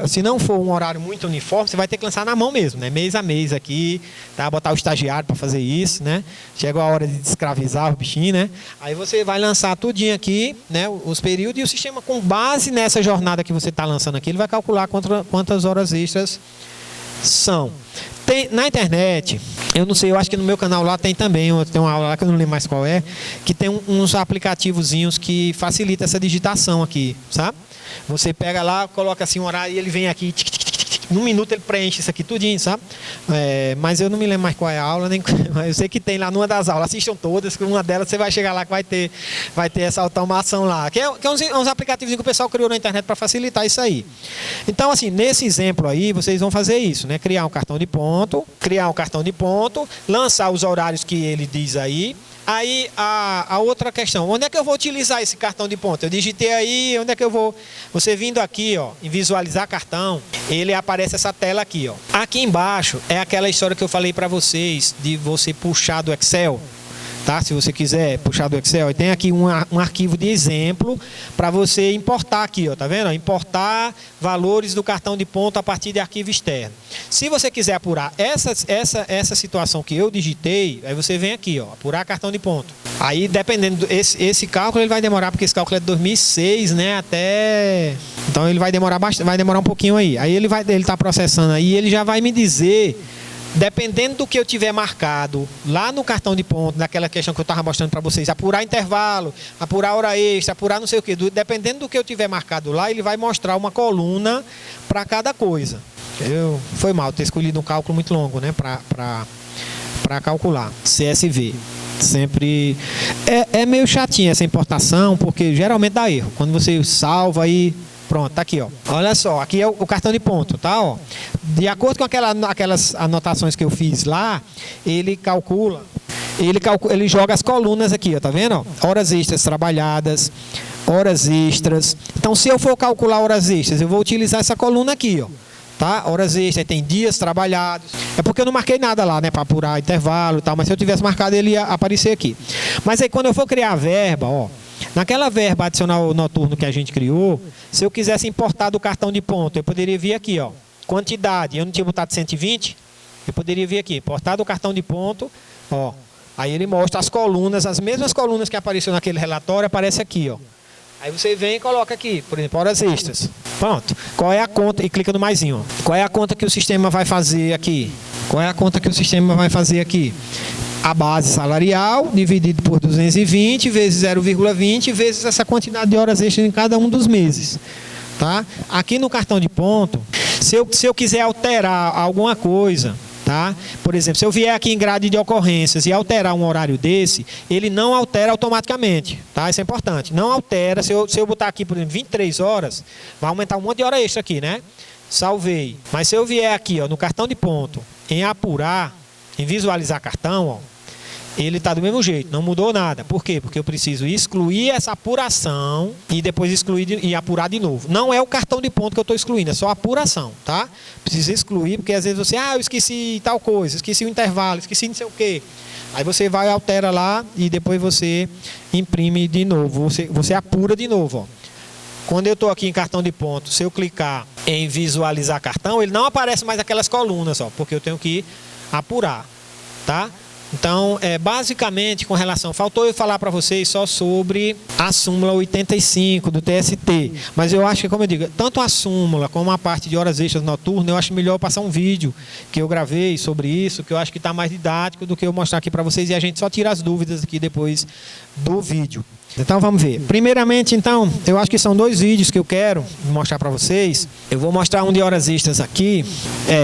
se não for um horário muito uniforme, você vai ter que lançar na mão mesmo, né? Mês a mês aqui, tá? Botar o estagiário para fazer isso, né? Chegou a hora de escravizar o bichinho, né? Aí você vai lançar tudinho aqui, né? Os períodos, e o sistema, com base nessa jornada que você está lançando aqui, ele vai calcular quantas horas extras são. Tem na internet, eu não sei, eu acho que no meu canal lá tem também, tem uma aula lá que eu não lembro mais qual é, que tem uns aplicativozinhos que facilita essa digitação aqui, sabe? Você pega lá, coloca assim um horário e ele vem aqui, num minuto ele preenche isso aqui tudinho, sabe? Mas eu não me lembro mais qual é a aula, nem, eu sei que tem lá numa das aulas, assistam todas, que uma delas você vai chegar lá que vai ter essa automação lá, que é uns aplicativos que o pessoal criou na internet para facilitar isso aí. Então, assim, nesse exemplo aí, vocês vão fazer isso, né? Criar um cartão de ponto, lançar os horários que ele diz aí. Aí a outra questão, onde é que eu vou utilizar esse cartão de ponto? Eu digitei aí, onde é que eu vou? Você vindo aqui, ó, em visualizar cartão, ele aparece essa tela aqui, ó. Aqui embaixo é aquela história que eu falei para vocês de você puxar do Excel. Tá? Se você quiser puxar do Excel, tem aqui um arquivo de exemplo para você importar aqui, ó, tá vendo? Importar valores do cartão de ponto a partir de arquivo externo. Se você quiser apurar essa situação que eu digitei, aí você vem aqui, ó, apurar cartão de ponto. Aí, dependendo esse cálculo, ele vai demorar, porque esse cálculo é de 2006, né, até... Então ele vai demorar bastante, vai demorar um pouquinho aí. Aí ele tá processando aí, ele já vai me dizer, dependendo do que eu tiver marcado lá no cartão de ponto, naquela questão que eu estava mostrando para vocês, apurar intervalo, apurar hora extra, apurar não sei o que, dependendo do que eu tiver marcado lá, ele vai mostrar uma coluna para cada coisa. Foi mal ter escolhido um cálculo muito longo, né, para calcular. CSV. Sempre é meio chatinho essa importação, porque geralmente dá erro. Quando você salva aí, pronto, tá aqui, ó. Olha só, aqui é o cartão de ponto, tá, ó. De acordo com aquelas anotações que eu fiz lá, ele joga as colunas aqui, ó, tá vendo? Ó? Horas extras trabalhadas, horas extras. Então, se eu for calcular horas extras, eu vou utilizar essa coluna aqui, ó. Tá? Horas extras, tem dias trabalhados. É porque eu não marquei nada lá, né, para apurar intervalo e tal, mas se eu tivesse marcado ele ia aparecer aqui. Mas aí quando eu for criar a verba, ó, Naquela verba adicional noturno que a gente criou, se eu quisesse importar do cartão de ponto, eu poderia vir aqui, ó, quantidade, eu não tinha botado 120, eu poderia vir aqui, importar do cartão de ponto, ó, aí ele mostra as colunas, as mesmas colunas que apareceu naquele relatório, aparece aqui, ó. Aí você vem e coloca aqui, por exemplo, horas extras. Pronto. Qual é a conta? E clica no maisinho, ó. Qual é a conta que o sistema vai fazer aqui? Qual é a conta que o sistema vai fazer aqui? A base salarial dividido por 220 vezes 0,20 vezes essa quantidade de horas extras em cada um dos meses. Tá? Aqui no cartão de ponto, se eu quiser alterar alguma coisa, tá? Por exemplo, se eu vier aqui em grade de ocorrências e alterar um horário desse, ele não altera automaticamente, tá? Isso é importante. Não altera, se eu botar aqui, por exemplo, 23 horas, vai aumentar um monte de hora extra aqui, né? Salvei. Mas se eu vier aqui, ó, no cartão de ponto, em apurar, em visualizar cartão, ó, ele está do mesmo jeito, não mudou nada. Por quê? Porque eu preciso excluir essa apuração e depois excluir e apurar de novo. Não é o cartão de ponto que eu estou excluindo, é só a apuração, tá? Preciso excluir, porque às vezes você, eu esqueci tal coisa, esqueci o intervalo, esqueci não sei o quê. Aí você vai, altera lá e depois você imprime de novo, você apura de novo, ó. Quando eu estou aqui em cartão de ponto, se eu clicar em visualizar cartão, ele não aparece mais aquelas colunas, ó, porque eu tenho que apurar, tá? Então, basicamente, com relação... Faltou eu falar para vocês só sobre a súmula 85 do TST. Mas eu acho que, como eu digo, tanto a súmula como a parte de horas extras noturnas, eu acho melhor passar um vídeo que eu gravei sobre isso, que eu acho que está mais didático do que eu mostrar aqui para vocês. E a gente só tira as dúvidas aqui depois do vídeo. Então vamos ver. Primeiramente, então, eu acho que são 2 vídeos que eu quero mostrar para vocês. Eu vou mostrar um de horas extras aqui.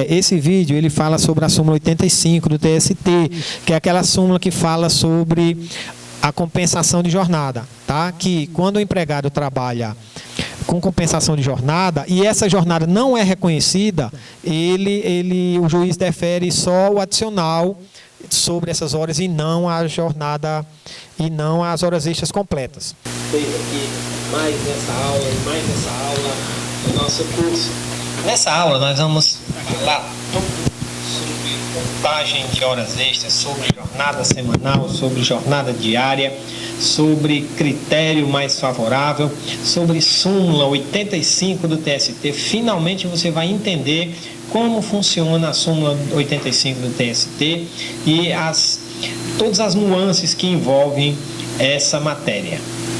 Esse vídeo ele fala sobre a súmula 85 do TST, que é aquela súmula que fala sobre a compensação de jornada, tá? Que quando o empregado trabalha com compensação de jornada e essa jornada não é reconhecida, o juiz defere só o adicional sobre essas horas e não a jornada e não as horas extras completas. Fez aqui mais nessa aula do nosso curso. Nessa aula nós vamos falar sobre contagem de horas extras, sobre jornada semanal, sobre jornada diária, sobre critério mais favorável, sobre súmula 85 do TST. Finalmente você vai entender como funciona a súmula 85 do TST e todas as nuances que envolvem essa matéria.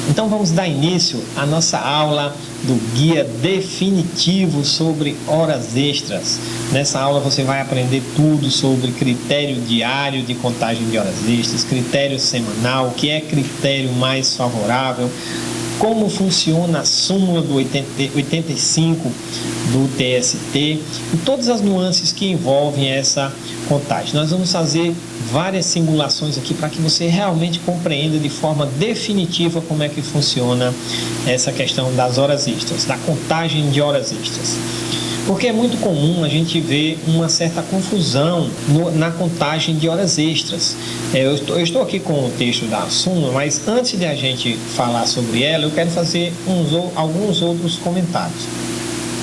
Então vamos dar início à nossa aula do guia definitivo sobre horas extras. Nessa aula você vai aprender tudo sobre critério diário de contagem de horas extras, critério semanal, o que é critério mais favorável, como funciona a súmula do 85 do TST e todas as nuances que envolvem essa contagem. Nós vamos fazer várias simulações aqui para que você realmente compreenda de forma definitiva como é que funciona essa questão das horas extras, da contagem de horas extras. Porque é muito comum a gente ver uma certa confusão na contagem de horas extras. Eu estou aqui com o texto da súmula, mas antes de a gente falar sobre ela, eu quero fazer alguns outros comentários.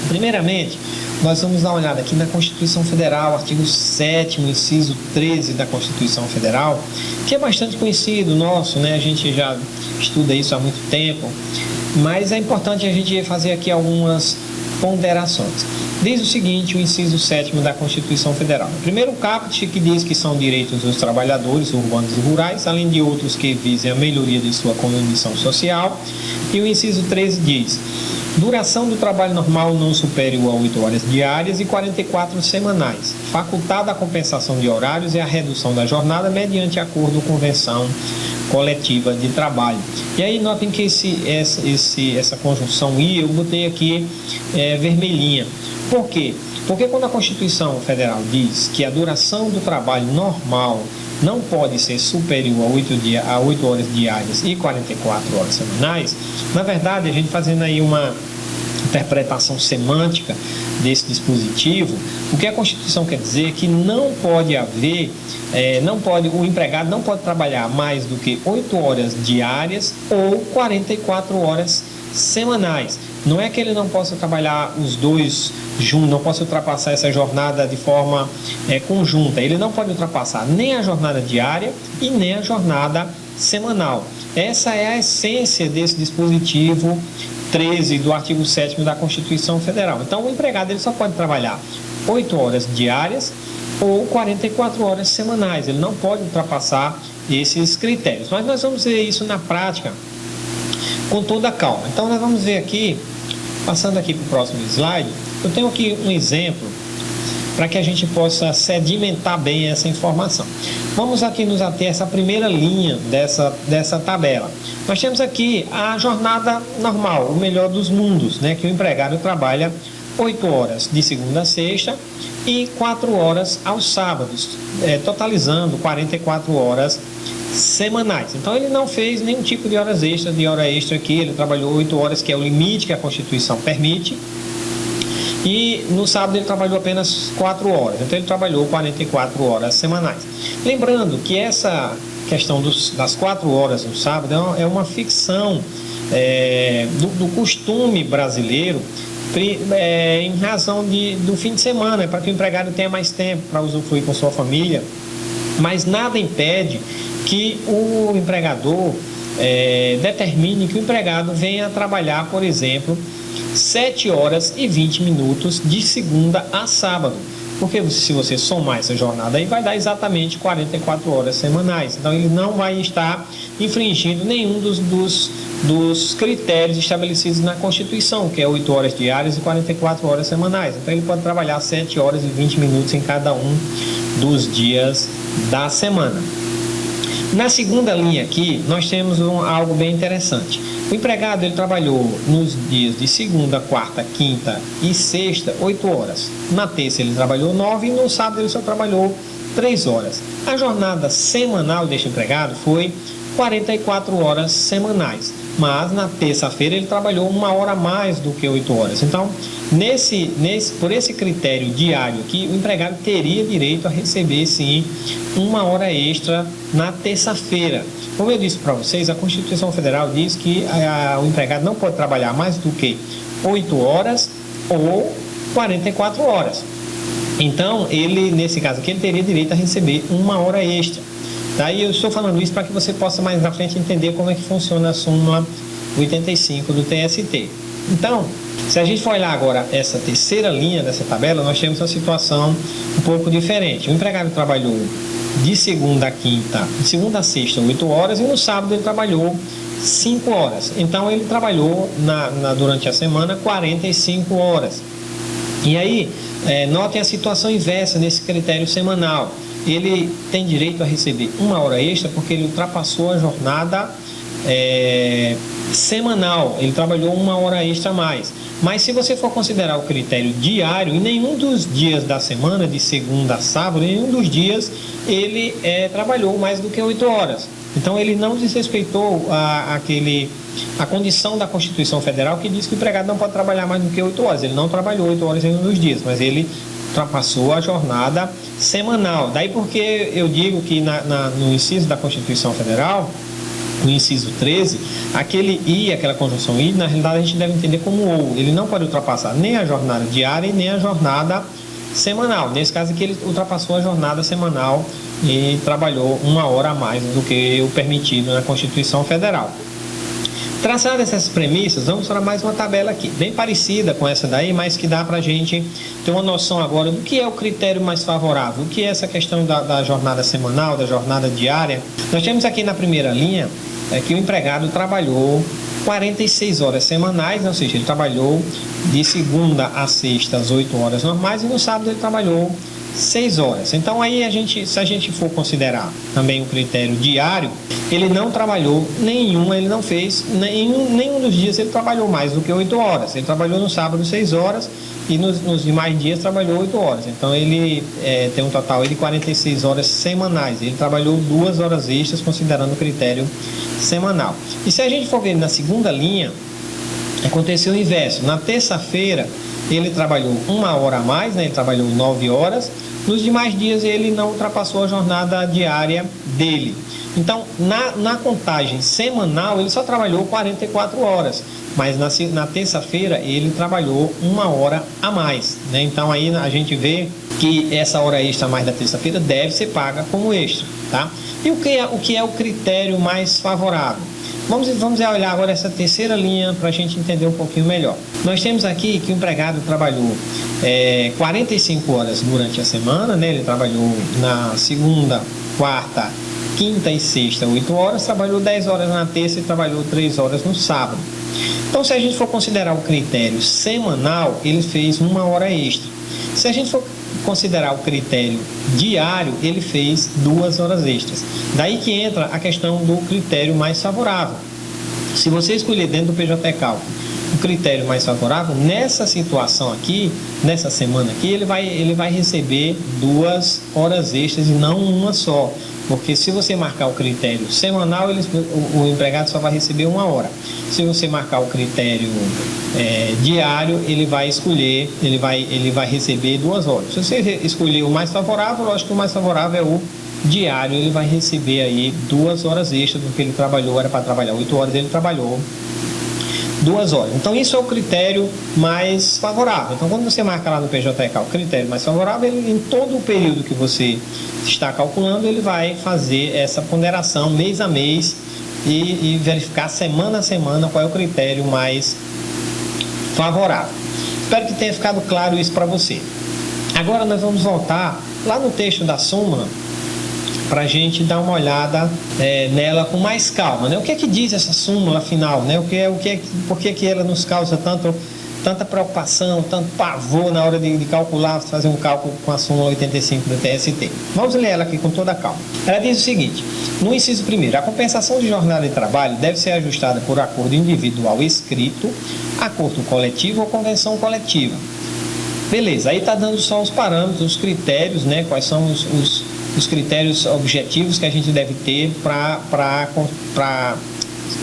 Primeiramente, nós vamos dar uma olhada aqui na Constituição Federal, artigo 7º, inciso 13 da Constituição Federal, que é bastante conhecido nosso, né? A gente já estuda isso há muito tempo, mas é importante a gente fazer aqui algumas ponderações. Diz o seguinte, o inciso 7º da Constituição Federal. O primeiro caput, que diz que são direitos dos trabalhadores urbanos e rurais, além de outros que visem a melhoria de sua condição social. E o inciso 13 diz: duração do trabalho normal não superior a 8 horas diárias e 44 semanais. Facultada a compensação de horários e a redução da jornada mediante acordo ou convenção coletiva de trabalho. E aí notem que essa conjunção I eu botei aqui vermelhinha. Por quê? Porque quando a Constituição Federal diz que a duração do trabalho normal não pode ser superior a 8 horas diárias e 44 horas semanais, na verdade, a gente fazendo aí uma interpretação semântica desse dispositivo, o que a Constituição quer dizer é que não pode haver, o empregado não pode trabalhar mais do que 8 horas diárias ou 44 horas semanais. Não é que ele não possa trabalhar os dois juntos, não possa ultrapassar essa jornada de forma conjunta. Ele não pode ultrapassar nem a jornada diária e nem a jornada semanal. Essa é a essência desse dispositivo 13 do artigo 7º da Constituição Federal. Então, o empregado ele só pode trabalhar 8 horas diárias ou 44 horas semanais. Ele não pode ultrapassar esses critérios. Mas nós vamos ver isso na prática com toda a calma. Então, nós vamos ver aqui, passando aqui para o próximo slide, eu tenho aqui um exemplo para que a gente possa sedimentar bem essa informação. Vamos aqui nos ater a essa primeira linha dessa tabela. Nós temos aqui a jornada normal, o melhor dos mundos, né? Que o empregado trabalha 8 horas de segunda a sexta e 4 horas aos sábados, totalizando 44 horas semanais. Então ele não fez nenhum tipo de horas extras, aqui, ele trabalhou 8 horas, que é o limite que a Constituição permite. E no sábado ele trabalhou apenas 4 horas, então ele trabalhou 44 horas semanais. Lembrando que essa questão das 4 horas no sábado é uma ficção do costume brasileiro, em razão do fim de semana, para que o empregado tenha mais tempo para usufruir com sua família, mas nada impede que o empregador determine que o empregado venha trabalhar, por exemplo, 7 horas e 20 minutos de segunda a sábado, porque se você somar essa jornada aí vai dar exatamente 44 horas semanais. Então ele não vai estar infringindo nenhum dos critérios estabelecidos na Constituição, que é 8 horas diárias e 44 horas semanais. Então ele pode trabalhar 7 horas e 20 minutos em cada um dos dias da semana. Na segunda linha aqui, nós temos algo bem interessante. O empregado ele trabalhou nos dias de segunda, quarta, quinta e sexta 8 horas. Na terça ele trabalhou 9 e no sábado ele só trabalhou 3 horas. A jornada semanal deste empregado foi 44 horas semanais. Mas na terça-feira ele trabalhou 1 hora a mais do que 8 horas. Então, por esse critério diário aqui, o empregado teria direito a receber, sim, 1 hora extra na terça-feira. Como eu disse para vocês, a Constituição Federal diz que o empregado não pode trabalhar mais do que 8 horas ou 44 horas. Então, nesse caso aqui, ele teria direito a receber 1 hora extra. Daí eu estou falando isso para que você possa mais na frente entender como é que funciona a súmula 85 do TST. Então, se a gente for olhar agora essa terceira linha dessa tabela, nós temos uma situação um pouco diferente. O empregado trabalhou de segunda a sexta 8 horas e no sábado ele trabalhou 5 horas. Então ele trabalhou durante a semana 45 horas. E aí, notem a situação inversa nesse critério semanal. Ele tem direito a receber 1 hora extra porque ele ultrapassou a jornada semanal, ele trabalhou 1 hora extra a mais. Mas se você for considerar o critério diário, em nenhum dos dias da semana, de segunda a sábado, em nenhum dos dias ele trabalhou mais do que 8 horas. Então ele não desrespeitou a condição da Constituição Federal que diz que o empregado não pode trabalhar mais do que 8 horas. Ele não trabalhou 8 horas em nenhum dos dias, mas ele ultrapassou a jornada semanal. Daí porque eu digo que no inciso da Constituição Federal, no inciso 13, aquele I, aquela conjunção I, na realidade a gente deve entender como ou. Ele não pode ultrapassar nem a jornada diária e nem a jornada semanal. Nesse caso aqui ele ultrapassou a jornada semanal e trabalhou 1 hora a mais do que o permitido na Constituição Federal. Traçadas essas premissas, vamos para mais uma tabela aqui, bem parecida com essa daí, mas que dá para a gente ter uma noção agora do que é o critério mais favorável, o que é essa questão da jornada semanal, da jornada diária. Nós temos aqui na primeira linha que o empregado trabalhou 46 horas semanais, ou seja, ele trabalhou de segunda a sexta às 8 horas normais e no sábado ele trabalhou 6 horas. Então aí se a gente for considerar também o critério diário, ele não trabalhou ele não fez nenhum dos dias ele trabalhou mais do que 8 horas. Ele trabalhou no sábado 6 horas e nos demais dias trabalhou 8 horas. Então ele tem um total de 46 horas semanais. Ele trabalhou 2 horas extras considerando o critério semanal. E se a gente for ver na segunda linha, aconteceu o inverso. Na terça-feira ele trabalhou 1 hora a mais, né? Ele trabalhou 9 horas. Nos demais dias ele não ultrapassou a jornada diária dele. Então, na contagem semanal, ele só trabalhou 44 horas. Mas na terça-feira ele trabalhou 1 hora a mais, né? Então aí a gente vê que essa hora extra a mais da terça-feira deve ser paga como extra, tá? E o que é o critério mais favorável? Vamos olhar agora essa terceira linha para a gente entender um pouquinho melhor. Nós temos aqui que o empregado trabalhou 45 horas durante a semana, né? Ele trabalhou na segunda, quarta, quinta e sexta 8 horas, trabalhou 10 horas na terça e trabalhou 3 horas no sábado. Então, se a gente for considerar o critério semanal, ele fez 1 hora extra. Se a gente for considerar o critério diário, ele fez 2 horas extras. Daí que entra a questão do critério mais favorável. Se você escolher dentro do PJ Cálculo o critério mais favorável, nessa situação aqui, nessa semana aqui, ele vai receber 2 horas extras e não uma só. Porque se você marcar o critério semanal, o empregado só vai receber 1 hora. Se você marcar o critério diário, ele vai receber 2 horas. Se você escolher o mais favorável, lógico que o mais favorável é o diário, ele vai receber aí 2 horas extras, porque ele trabalhou, era para trabalhar 8 horas, ele trabalhou 2 horas. Então, isso é o critério mais favorável. Então, quando você marca lá no PJK o critério mais favorável, em todo o período que você está calculando, ele vai fazer essa ponderação mês a mês e verificar semana a semana qual é o critério mais favorável. Espero que tenha ficado claro isso para você. Agora, nós vamos voltar lá no texto da súmula para a gente dar uma olhada nela com mais calma, né? O que é que diz essa súmula final, né? Por que ela nos causa tanta preocupação, tanto pavor na hora de calcular, fazer um cálculo com a súmula 85 do TST? Vamos ler ela aqui com toda a calma. Ela diz o seguinte: no inciso 1º, a compensação de jornada de trabalho deve ser ajustada por acordo individual escrito, acordo coletivo ou convenção coletiva. Beleza, aí está dando só os parâmetros, os critérios, né? Quais são os critérios objetivos que a gente deve ter para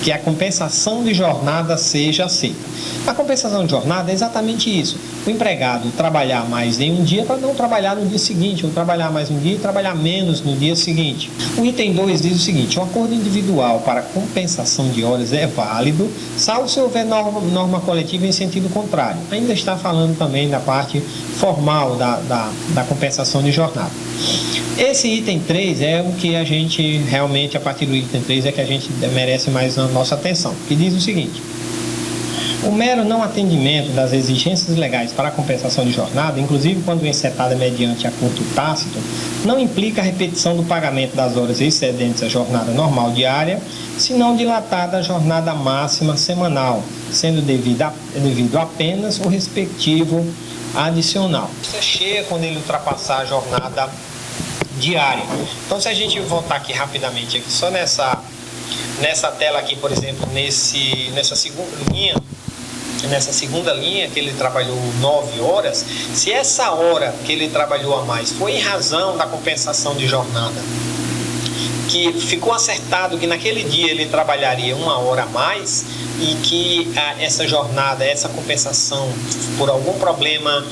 que a compensação de jornada seja aceita. A compensação de jornada é exatamente isso: o empregado trabalhar mais em um dia para não trabalhar no dia seguinte, ou trabalhar mais um dia e trabalhar menos no dia seguinte. O item 2 diz o seguinte: o acordo individual para compensação de horas é válido, salvo se houver norma coletiva em sentido contrário. Ainda está falando também da parte formal da compensação de jornada. Esse item 3 é o que a gente realmente, a partir do item 3, é que a gente merece mais a nossa atenção, que diz o seguinte: o mero não atendimento das exigências legais para a compensação de jornada, inclusive quando encetada mediante acordo tácito, não implica a repetição do pagamento das horas excedentes à jornada normal diária, senão dilatada a jornada máxima semanal, sendo devido apenas o respectivo adicional. Isso é cheia quando ele ultrapassar a jornada diária. Então, se a gente voltar aqui rapidamente, aqui, só nessa tela aqui, por exemplo, nessa segunda linha que ele trabalhou 9 horas, se essa hora que ele trabalhou a mais foi em razão da compensação de jornada, que ficou acertado que naquele dia ele trabalharia 1 hora a mais e que essa jornada, essa compensação, por algum problema,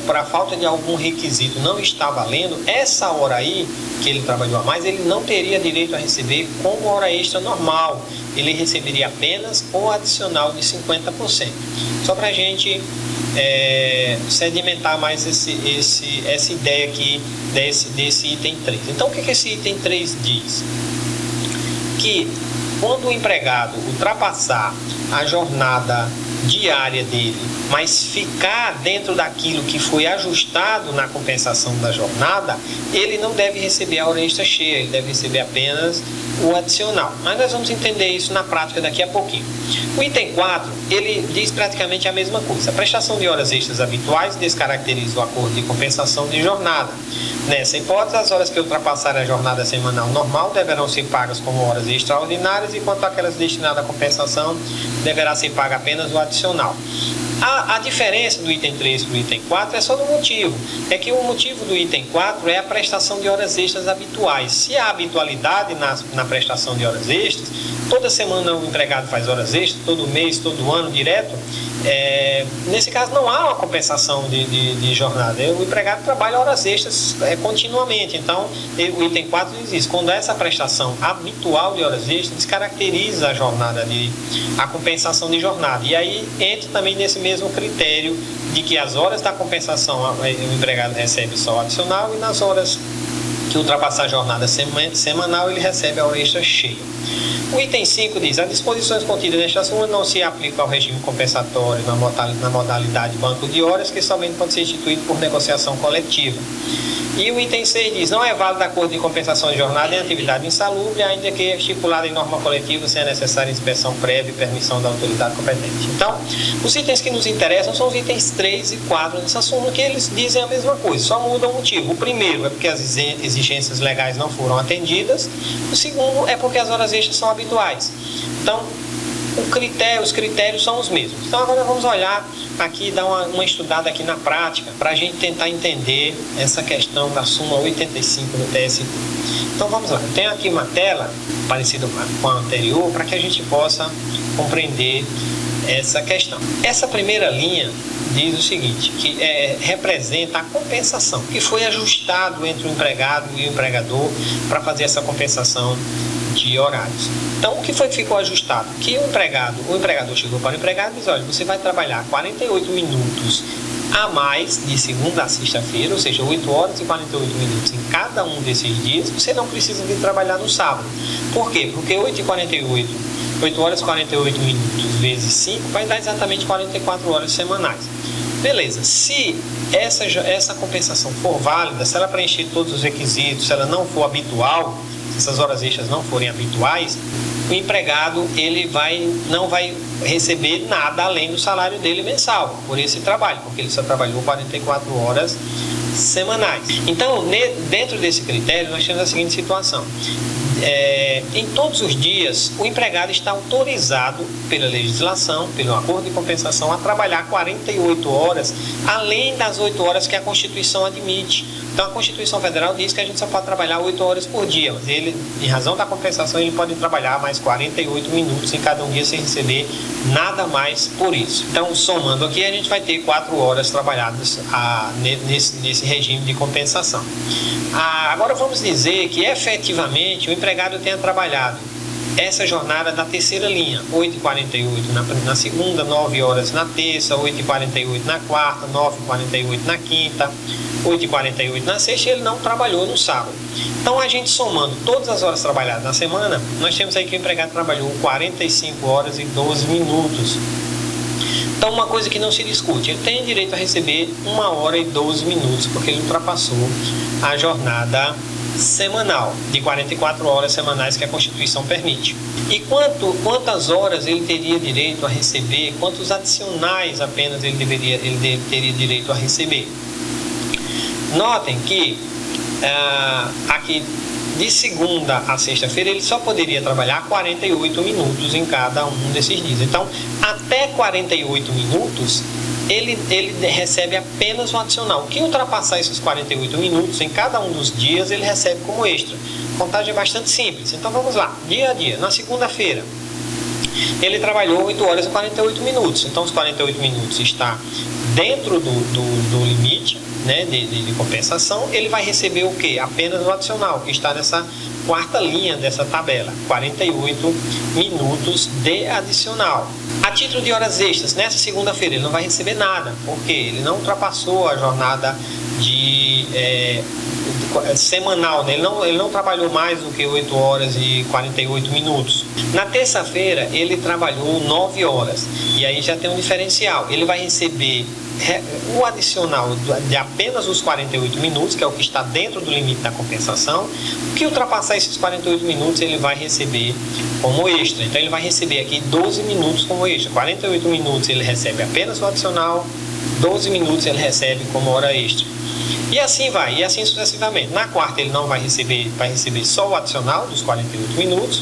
por a falta de algum requisito não está valendo, essa hora aí que ele trabalhou a mais, ele não teria direito a receber como hora extra normal. Ele receberia apenas o adicional de 50%. Só para a gente sedimentar mais essa ideia aqui desse item 3. Então, o que esse item 3 diz? Que quando o empregado ultrapassar a jornada diária dele, mas ficar dentro daquilo que foi ajustado na compensação da jornada, ele não deve receber a hora extra cheia, ele deve receber apenas o adicional. Mas nós vamos entender isso na prática daqui a pouquinho. O item 4, ele diz praticamente a mesma coisa. A prestação de horas extras habituais descaracteriza o acordo de compensação de jornada. Nessa hipótese, as horas que ultrapassarem a jornada semanal normal deverão ser pagas como horas extraordinárias, enquanto aquelas destinadas à compensação deverá ser paga apenas o adicional. A diferença do item 3 para o item 4 é só no motivo. É que o motivo do item 4 é a prestação de horas extras habituais. Se há habitualidade na prestação de horas extras, toda semana o empregado faz horas extras, todo mês, todo ano, direto, nesse caso não há uma compensação de jornada. O empregado trabalha horas extras continuamente. Então, o item 4 diz isso: quando essa prestação habitual de horas extras descaracteriza a jornada a compensação de jornada. E aí entra também nesse mesmo critério de que as horas da compensação o empregado recebe só o adicional, e nas horas que ultrapassar a jornada semanal ele recebe a hora extra cheia. O item 5 diz: as disposições contidas nesta súmula não se aplicam ao regime compensatório na modalidade banco de horas, que somente pode ser instituído por negociação coletiva. E o item 6 diz: não é válido acordo de compensação de jornada em atividade insalubre, ainda que estipulada em norma coletiva, seja necessária inspeção prévia e permissão da autoridade competente. Então, os itens que nos interessam são os itens 3 e 4 dessa súmula, que eles dizem a mesma coisa, só muda o motivo. O primeiro é porque as exigências legais não foram atendidas, o segundo é porque as horas extras são habituais. Então, os critérios são os mesmos. Então agora vamos olhar aqui, dar uma estudada aqui na prática, para a gente tentar entender essa questão da súmula 85 do TST. Então vamos lá, eu tenho aqui uma tela parecida com a anterior, para que a gente possa compreender essa questão. Essa primeira linha diz o seguinte, que representa a compensação, que foi ajustado entre o empregado e o empregador para fazer essa compensação de horários. Então, o que foi que ficou ajustado? Que o empregador chegou para o empregado e disse: olha, você vai trabalhar 48 minutos a mais de segunda a sexta-feira, ou seja, 8 horas e 48 minutos em cada um desses dias. Você não precisa vir trabalhar no sábado. Por quê? Porque 8 horas e 48 minutos vezes 5 vai dar exatamente 44 horas semanais. Beleza, se essa compensação for válida, se ela preencher todos os requisitos, se ela não for habitual, se essas horas extras não forem habituais, o empregado não vai receber nada além do salário dele mensal por esse trabalho, porque ele só trabalhou 44 horas semanais. Então, dentro desse critério, nós temos a seguinte situação. Em todos os dias, o empregado está autorizado pela legislação, pelo acordo de compensação, a trabalhar 48 horas, além das 8 horas que a Constituição admite. Então, a Constituição Federal diz que a gente só pode trabalhar 8 horas por dia, mas ele, em razão da compensação, ele pode trabalhar mais 48 minutos em cada um dia sem receber nada mais por isso. Então, somando aqui, a gente vai ter 4 horas trabalhadas nesse regime de compensação. Agora, vamos dizer que, efetivamente, o empregado tenha trabalhado essa jornada da terceira linha, 8h48 na segunda, 9 horas na terça, 8h48 na quarta, 9h48 na quinta, 8h48 na sexta, e ele não trabalhou no sábado. Então, a gente somando todas as horas trabalhadas na semana, nós temos aí que o empregado trabalhou 45 horas e 12 minutos. Então, uma coisa que não se discute, ele tem direito a receber 1 hora e 12 minutos, porque ele ultrapassou a jornada semanal de 44 horas semanais que a Constituição permite. E quantas horas ele teria direito a receber, quantos adicionais apenas ele teria direito a receber? Notem que aqui de segunda a sexta-feira ele só poderia trabalhar 48 minutos em cada um desses dias. Então, até 48 minutos ele recebe apenas um adicional. O que ultrapassar esses 48 minutos em cada um dos dias, ele recebe como extra. A contagem é bastante simples. Então vamos lá, dia a dia. Na segunda-feira, ele trabalhou 8 horas e 48 minutos. Então os 48 minutos está dentro do limite, né, de compensação. Ele vai receber o quê? Apenas o adicional, que está nessa quarta linha dessa tabela, 48 minutos de adicional. A título de horas extras, nessa segunda-feira ele não vai receber nada, porque ele não ultrapassou a jornada semanal, né? Ele não trabalhou mais do que 8 horas e 48 minutos. Na terça-feira ele trabalhou 9 horas, e aí já tem um diferencial, ele vai receber o adicional de apenas os 48 minutos, que é o que está dentro do limite da compensação. O que ultrapassar esses 48 minutos ele vai receber como extra. Então ele vai receber aqui 12 minutos como extra. 48 minutos ele recebe apenas o adicional, 12 minutos ele recebe como hora extra. E assim vai, e assim sucessivamente. Na quarta ele não vai receber só o adicional dos 48 minutos.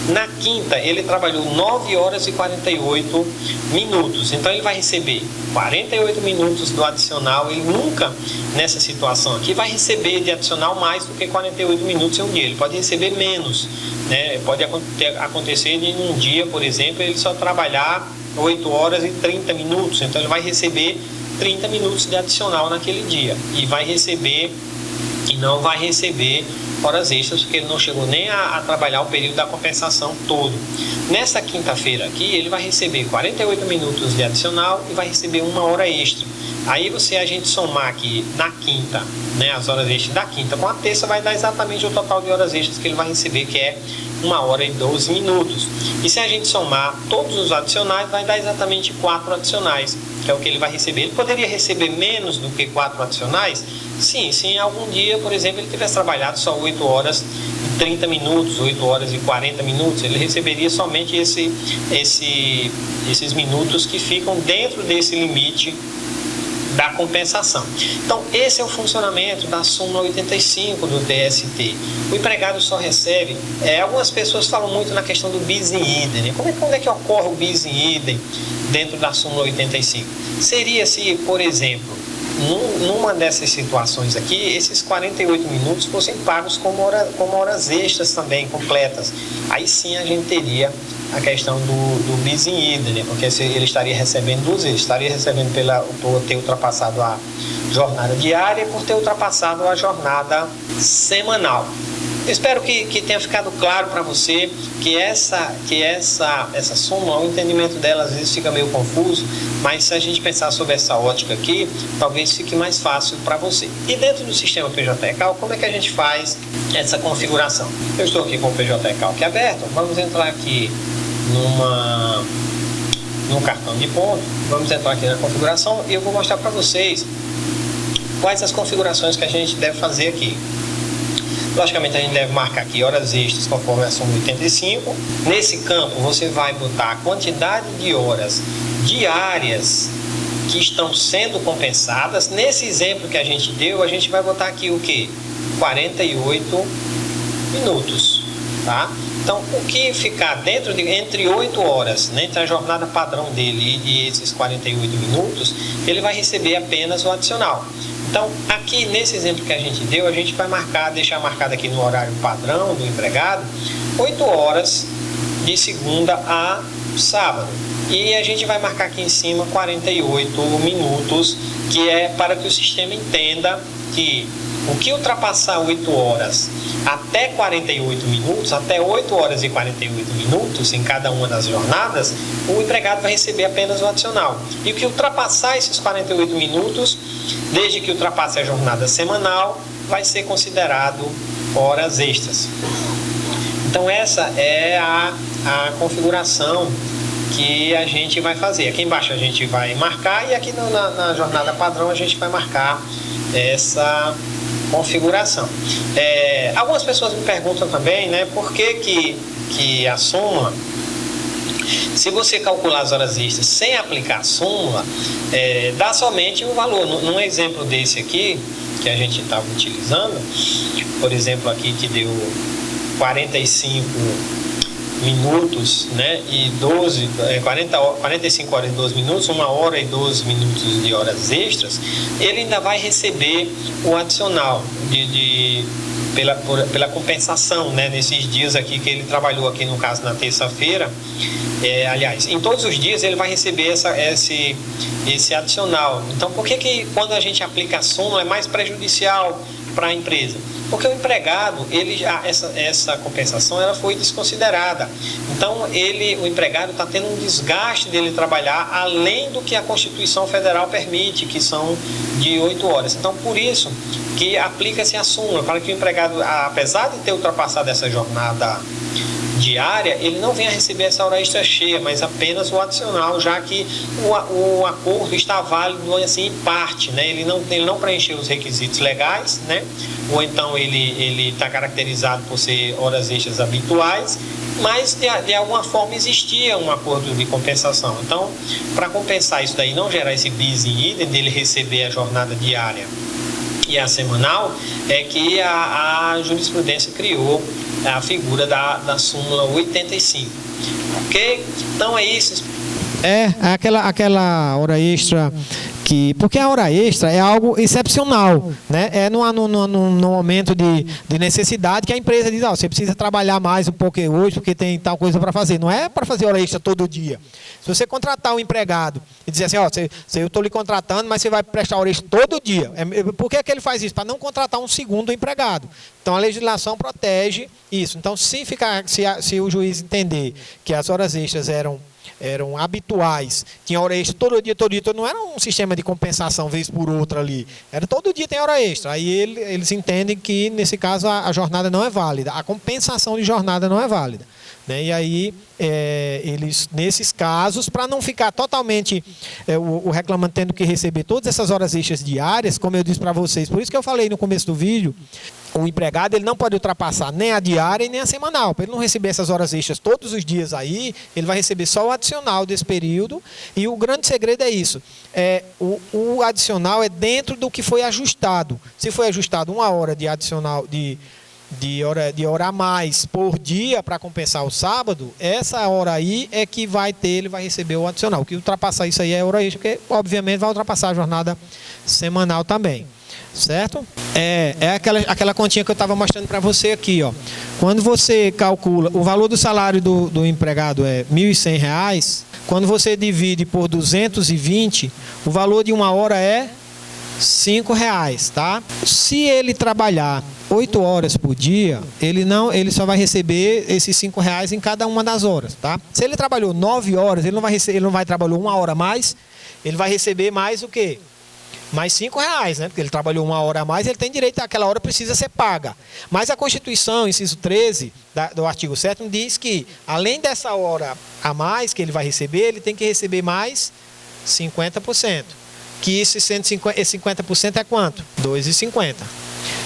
Na quinta, ele trabalhou 9 horas e 48 minutos. Então, ele vai receber 48 minutos do adicional. Ele nunca, nessa situação aqui, vai receber de adicional mais do que 48 minutos em um dia. Ele pode receber menos, né? Pode acontecer de um dia, por exemplo, ele só trabalhar 8 horas e 30 minutos. Então, ele vai receber 30 minutos de adicional naquele dia. E não vai receber horas extras, porque ele não chegou nem a trabalhar o período da compensação todo. Nessa quinta-feira aqui, ele vai receber 48 minutos de adicional e vai receber 1 hora extra. Aí a gente somar aqui na quinta, né, as horas extras da quinta com a terça, vai dar exatamente o total de horas extras que ele vai receber, que é 1h12. E se a gente somar todos os adicionais, vai dar exatamente 4 adicionais, que é o que ele vai receber. Ele poderia receber menos do que 4 adicionais? Sim, se em algum dia, por exemplo, ele tivesse trabalhado só 8h30, 8h40, ele receberia somente esses minutos que ficam dentro desse limite da compensação. Então, esse é o funcionamento da súmula 85 do TST. O empregado só recebe, algumas pessoas falam muito na questão do bis in idem, né? Como é que ocorre o bis in idem dentro da súmula 85? Seria se, por exemplo, numa dessas situações aqui, esses 48 minutos fossem pagos como horas extras também, completas. Aí sim a gente teria a questão do bis in idem, né? Porque ele estaria recebendo duas vezes, estaria recebendo por ter ultrapassado a jornada diária e por ter ultrapassado a jornada semanal. Eu espero que tenha ficado claro para você que essa súmula, o entendimento dela às vezes fica meio confuso, mas se a gente pensar sobre essa ótica aqui, talvez fique mais fácil para você. E dentro do sistema PJ-ECAL, como é que a gente faz essa configuração? Eu estou aqui com o PJ-ECAL aqui aberto, vamos entrar aqui no cartão de ponto, vamos entrar aqui na configuração e eu vou mostrar para vocês quais as configurações que a gente deve fazer aqui. Logicamente a gente deve marcar aqui horas extras conforme a súmula 85. Nesse campo você vai botar a quantidade de horas diárias que estão sendo compensadas. Nesse exemplo que a gente deu, a gente vai botar aqui o que? 48 minutos, tá? Então, o que ficar entre 8 horas, né, entre a jornada padrão dele e esses 48 minutos, ele vai receber apenas o adicional. Então, aqui nesse exemplo que a gente deu, a gente vai deixar marcado aqui no horário padrão do empregado, 8 horas de segunda a sábado. E a gente vai marcar aqui em cima 48 minutos, que é para que o sistema entenda que o que ultrapassar 8 horas até 48 minutos, até 8 horas e 48 minutos em cada uma das jornadas, o empregado vai receber apenas o adicional. E o que ultrapassar esses 48 minutos, desde que ultrapasse a jornada semanal, vai ser considerado horas extras. Então essa é a configuração que a gente vai fazer. Aqui embaixo a gente vai marcar e aqui na jornada padrão a gente vai marcar essa configuração. Algumas pessoas me perguntam também, né, por que a súmula, se você calcular as horas extras sem aplicar a súmula, dá somente o valor. Num exemplo desse aqui, que a gente estava utilizando, por exemplo aqui que deu 45 minutos, né, e 45 horas e 12 minutos, 1 hora e 12 minutos de horas extras, ele ainda vai receber o adicional pela compensação, né, nesses dias aqui que ele trabalhou aqui, no caso na terça-feira. Aliás, em todos os dias ele vai receber esse adicional. Então, por que quando a gente aplica a súmula é mais prejudicial para a empresa? Porque o empregado, essa compensação ela foi desconsiderada. Então, o empregado está tendo um desgaste dele trabalhar além do que a Constituição Federal permite, que são de 8 horas. Então, por isso que aplica-se a súmula, para que o empregado, apesar de ter ultrapassado essa jornada diária, ele não venha receber essa hora extra cheia, mas apenas o adicional, já que o acordo está válido assim em parte, né? Ele não preencheu os requisitos legais, né? Ou então ele está caracterizado por ser horas extras habituais, mas de alguma forma existia um acordo de compensação. Então, para compensar isso daí, não gerar esse bis in idem dele receber a jornada diária e a semanal, é que a jurisprudência criou a figura da súmula 85. Ok? Então é isso. Aquela hora extra porque a hora extra é algo excepcional, né? É no momento de necessidade que a empresa diz, você precisa trabalhar mais um pouco hoje porque tem tal coisa para fazer. Não é para fazer hora extra todo dia. Se você contratar um empregado e dizer assim, eu estou lhe contratando, mas você vai prestar hora extra todo dia. Por que ele faz isso? Para não contratar um segundo empregado. Então a legislação protege isso. Então se o juiz entender que as horas extras eram eram habituais, tinha hora extra todo dia, não era um sistema de compensação vez por outra ali, era todo dia tem hora extra. Aí eles entendem que, nesse caso, a jornada não é válida, a compensação de jornada não é válida. Né? E aí, eles, nesses casos, para não ficar totalmente o reclamante tendo que receber todas essas horas extras diárias, como eu disse para vocês, por isso que eu falei no começo do vídeo, o empregado ele não pode ultrapassar nem a diária e nem a semanal. Para ele não receber essas horas extras todos os dias aí, ele vai receber só o adicional desse período. E o grande segredo é isso. O adicional é dentro do que foi ajustado. Se foi ajustado 1 hora de adicional de hora a mais por dia para compensar o sábado, essa hora aí é que ele vai receber o adicional. O que ultrapassar isso aí é hora extra, porque obviamente vai ultrapassar a jornada semanal também. Certo? É aquela continha que eu estava mostrando para você aqui, ó. Quando você calcula, o valor do salário do empregado é R$ 1.100, quando você divide por 220, o valor de 1 hora é R$ 5,00, tá? Se ele trabalhar 8 horas por dia, ele só vai receber esses R$ 5,00 em cada uma das horas, tá? Se ele trabalhou 9 horas, ele não vai trabalhar 1 hora a mais, ele vai receber mais o quê? Mais R$ 5,00, né? Porque ele trabalhou 1 hora a mais, ele tem direito àquela hora, precisa ser paga. Mas a Constituição, inciso 13 do artigo 7º, diz que, além dessa hora a mais que ele vai receber, ele tem que receber mais 50%. Que esse 50% é quanto? R$ 2,50.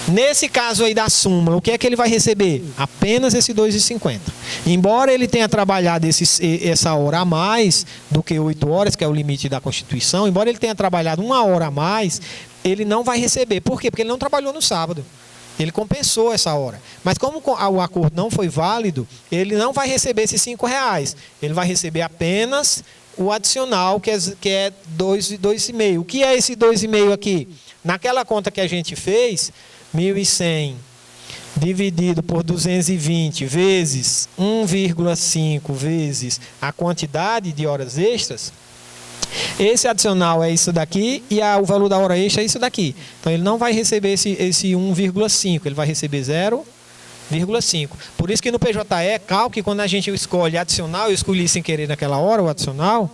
Nesse caso aí da súmula, o que é que ele vai receber? Apenas esse 2,50. Embora ele tenha trabalhado essa hora a mais do que 8 horas, que é o limite da Constituição, embora ele tenha trabalhado 1 hora a mais, ele não vai receber. Por quê? Porque ele não trabalhou no sábado. Ele compensou essa hora. Mas como o acordo não foi válido, ele não vai receber esses R$ 5,00. Ele vai receber apenas o adicional, que é 2,5. O que é esse 2,5 aqui? Naquela conta que a gente fez, 1.100 dividido por 220 vezes 1,5 vezes a quantidade de horas extras, esse adicional é isso daqui e o valor da hora extra é isso daqui. Então ele não vai receber esse 1,5, ele vai receber 0,5. Por isso que no PJE, cálculo, quando a gente escolhe adicional, eu escolhi sem querer naquela hora o adicional,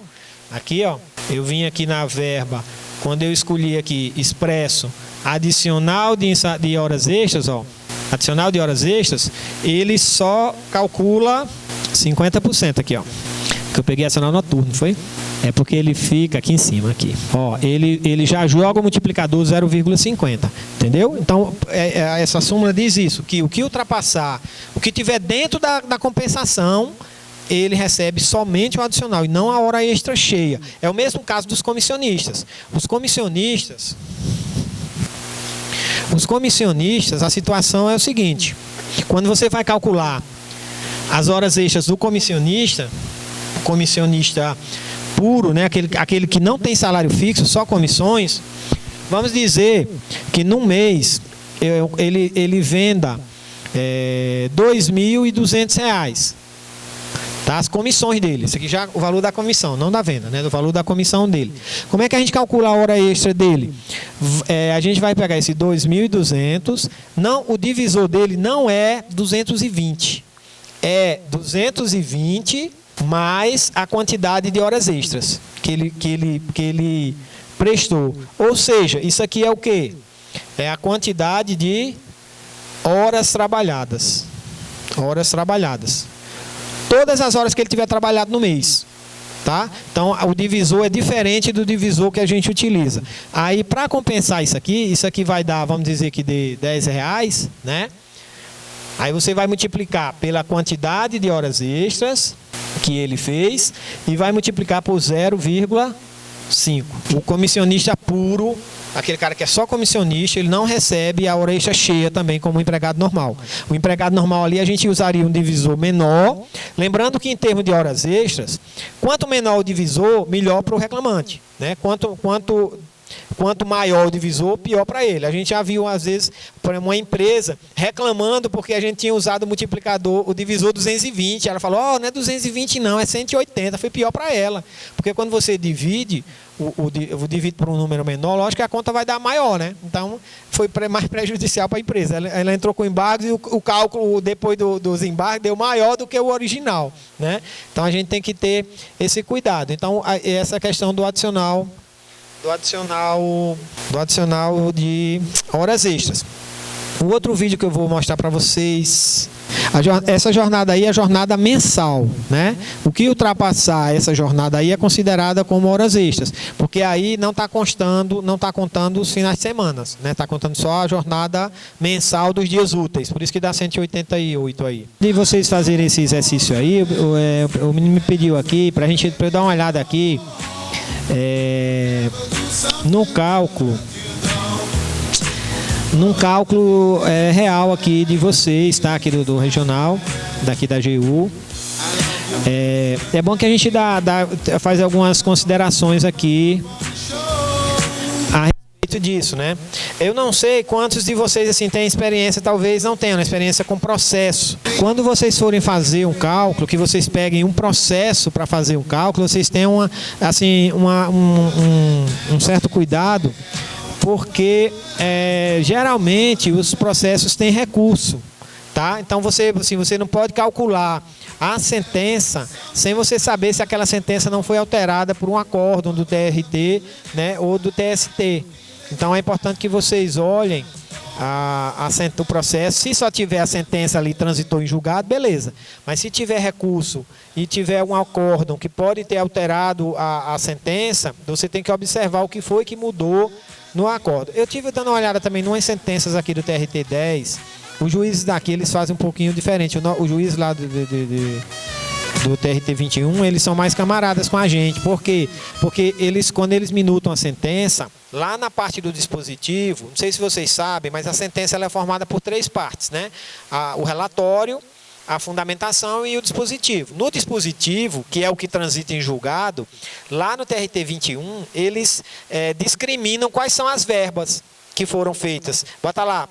aqui ó, eu vim aqui na verba, quando eu escolhi aqui expresso adicional de horas extras, ó, adicional de horas extras, ele só calcula 50% aqui, ó. Que eu peguei adicional noturno, foi? É porque ele fica aqui em cima, aqui. Ó, ele já joga o multiplicador 0,50, entendeu? Então, essa súmula diz isso, que o que ultrapassar, o que tiver dentro da compensação, ele recebe somente o adicional e não a hora extra cheia. É o mesmo caso dos comissionistas. Os comissionistas, a situação é o seguinte: quando você vai calcular as horas extras do comissionista, o comissionista puro, né, aquele que não tem salário fixo, só comissões, vamos dizer que num mês ele venda R$ 2.200. Tá? As comissões dele, isso aqui já o valor da comissão, não da venda, né? Do valor da comissão dele. Como é que a gente calcula a hora extra dele? A gente vai pegar esse 2.200, o divisor dele não é 220, é 220 mais a quantidade de horas extras que ele prestou. Ou seja, isso aqui é o quê? É a quantidade de horas trabalhadas. Horas trabalhadas. Todas as horas que ele tiver trabalhado no mês, tá? Então, o divisor é diferente do divisor que a gente utiliza. Aí, para compensar isso aqui vai dar, vamos dizer que de R$10, né? Aí você vai multiplicar pela quantidade de horas extras que ele fez e vai multiplicar por 0,5. O comissionista puro, aquele cara que é só comissionista, ele não recebe a hora extra cheia também como o empregado normal. O empregado normal ali a gente usaria um divisor menor, lembrando que em termos de horas extras, quanto menor o divisor, melhor para o reclamante, né? quanto maior o divisor, pior para ele. A gente já viu, às vezes, uma empresa reclamando porque a gente tinha usado o multiplicador, o divisor 220. Ela falou, não é 220 não, é 180. Foi pior para ela. Porque quando você divide, divide por um número menor, lógico que a conta vai dar maior, né? Então, foi mais prejudicial para a empresa. Ela entrou com embargos e o cálculo, depois dos embargos, deu maior do que o original, né? Então, a gente tem que ter esse cuidado. Então, essa questão do adicional de horas extras. O outro vídeo que eu vou mostrar para vocês, essa jornada aí é a jornada mensal, né? O que ultrapassar essa jornada aí é considerada como horas extras, porque aí não está contando os finais de semana, né? Está contando só a jornada mensal dos dias úteis, por isso que dá 188 aí. E vocês fazerem esse exercício aí, o menino me pediu aqui para eu dar uma olhada aqui no cálculo real aqui de vocês, tá? Aqui do regional, daqui da GU. É bom que a gente faz algumas considerações aqui a respeito disso, né? Eu não sei quantos de vocês assim têm experiência, talvez não tenham experiência com processo. Quando vocês forem fazer um cálculo, que vocês peguem um processo para fazer um cálculo, vocês tenham um certo cuidado, porque geralmente os processos têm recurso, tá? Então você não pode calcular a sentença sem você saber se aquela sentença não foi alterada por um acórdão do TRT, né, ou do TST. Então é importante que vocês olhem o processo. Se só tiver a sentença ali, transitou em julgado, beleza. Mas se tiver recurso e tiver um acórdão que pode ter alterado a sentença, você tem que observar o que foi que mudou no acordo. Eu tive dando uma olhada também em sentenças aqui do TRT 10. Os juízes daqui, eles fazem um pouquinho diferente. O juiz lá do TRT 21, eles são mais camaradas com a gente. Por quê? Porque quando eles minutam a sentença, lá na parte do dispositivo, não sei se vocês sabem, mas a sentença ela é formada por 3 partes, né? O relatório, a fundamentação e o dispositivo. No dispositivo, que é o que transita em julgado, lá no TRT 21, eles discriminam quais são as verbas que foram feitas. Bota lá,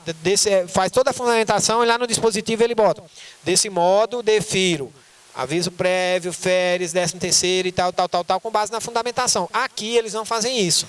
faz toda a fundamentação e lá no dispositivo ele bota: desse modo, defiro aviso prévio, férias, 13º e tal, com base na fundamentação. Aqui eles não fazem isso.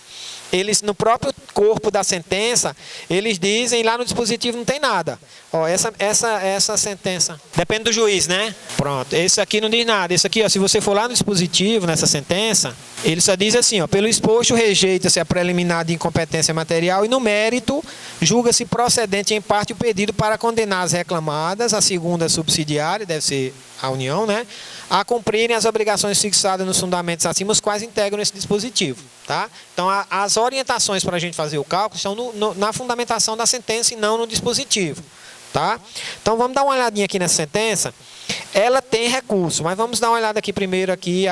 Eles, no próprio corpo da sentença, eles dizem, lá no dispositivo não tem nada. Ó, essa sentença, depende do juiz, né? Pronto, esse aqui não diz nada. Esse aqui, ó, se você for lá no dispositivo, nessa sentença, ele só diz assim, ó: pelo exposto, rejeita-se a preliminar de incompetência material e no mérito, julga-se procedente em parte o pedido para condenar as reclamadas, a segunda subsidiária, deve ser a União, né, a cumprirem as obrigações fixadas nos fundamentos acima, os quais integram esse dispositivo, tá? Então, as orientações para a gente fazer o cálculo estão na fundamentação da sentença e não no dispositivo, tá? Então, vamos dar uma olhadinha aqui nessa sentença. Ela tem recurso, mas vamos dar uma olhada aqui primeiro aqui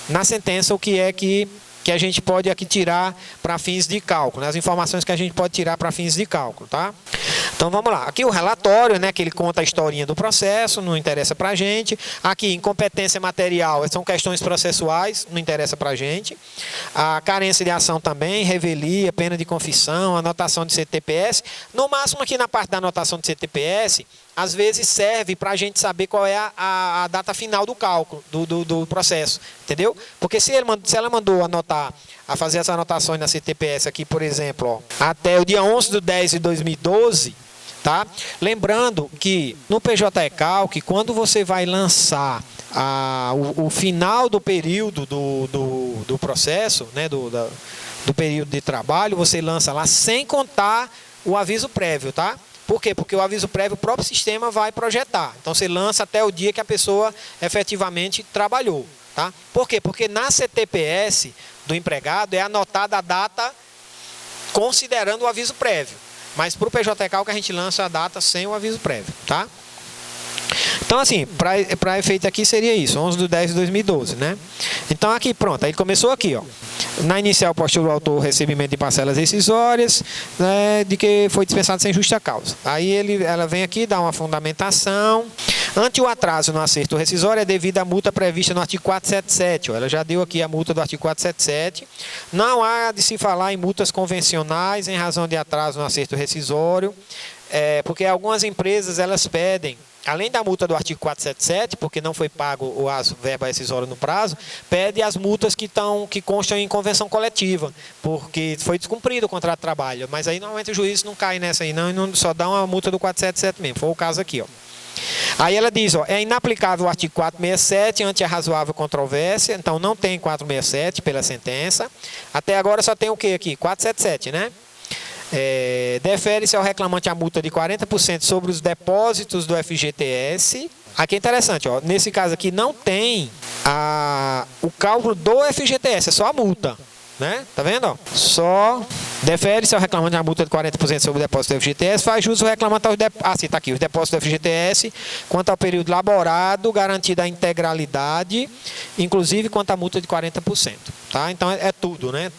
na sentença, o que é que a gente pode aqui tirar para fins de cálculo, né? As informações que a gente pode tirar para fins de cálculo, tá? Então vamos lá, aqui o relatório, né, que ele conta a historinha do processo, não interessa para a gente. Aqui, incompetência material, são questões processuais, não interessa para a gente. A carência de ação também, revelia, pena de confissão, anotação de CTPS. No máximo aqui na parte da anotação de CTPS, às vezes serve para a gente saber qual é a data final do cálculo, do processo, entendeu? Porque se ela mandou anotar, a fazer essa anotação na CTPS aqui, por exemplo, ó, até o dia 11/10/2012, tá? Lembrando que no PJ-ECALC, quando você vai lançar o final do período do processo, né, do período de trabalho, você lança lá sem contar o aviso prévio, tá? Por quê? Porque o aviso prévio o próprio sistema vai projetar. Então você lança até o dia que a pessoa efetivamente trabalhou, tá? Por quê? Porque na CTPS do empregado é anotada a data considerando o aviso prévio. Mas para o PJ-ECALC a gente lança a data sem o aviso prévio, tá? Então, assim, para efeito aqui seria isso, 11/10/2012, né? Então, aqui, pronto, aí começou aqui, ó. Na inicial postula o autor o recebimento de parcelas rescisórias, né, de que foi dispensado sem justa causa. Aí ela vem aqui, dá uma fundamentação. Ante o atraso no acerto rescisório é devido à multa prevista no artigo 477. Ela já deu aqui a multa do artigo 477. Não há de se falar em multas convencionais em razão de atraso no acerto rescisório, porque algumas empresas elas pedem, além da multa do artigo 477, porque não foi pago o verba rescisória no prazo, pede as multas que constam em convenção coletiva, porque foi descumprido o contrato de trabalho. Mas aí normalmente o juiz não cai nessa aí, não, e só dá uma multa do 477 mesmo. Foi o caso aqui, ó. Aí ela diz, ó, é inaplicável o artigo 467 ante a razoável controvérsia, então não tem 467 pela sentença. Até agora só tem o que aqui? 477, né? Defere-se ao reclamante a multa de 40% sobre os depósitos do FGTS. Aqui é interessante, ó, nesse caso aqui não tem o cálculo do FGTS, é só a multa, né? Tá vendo? Ó? Só defere-se ao reclamante a multa de 40% sobre o depósito do FGTS, faz jus o reclamante aos tá aqui, os depósitos do FGTS, quanto ao período laborado, garantida a integralidade, inclusive quanto à multa de 40%. Tá? Então é tudo, né?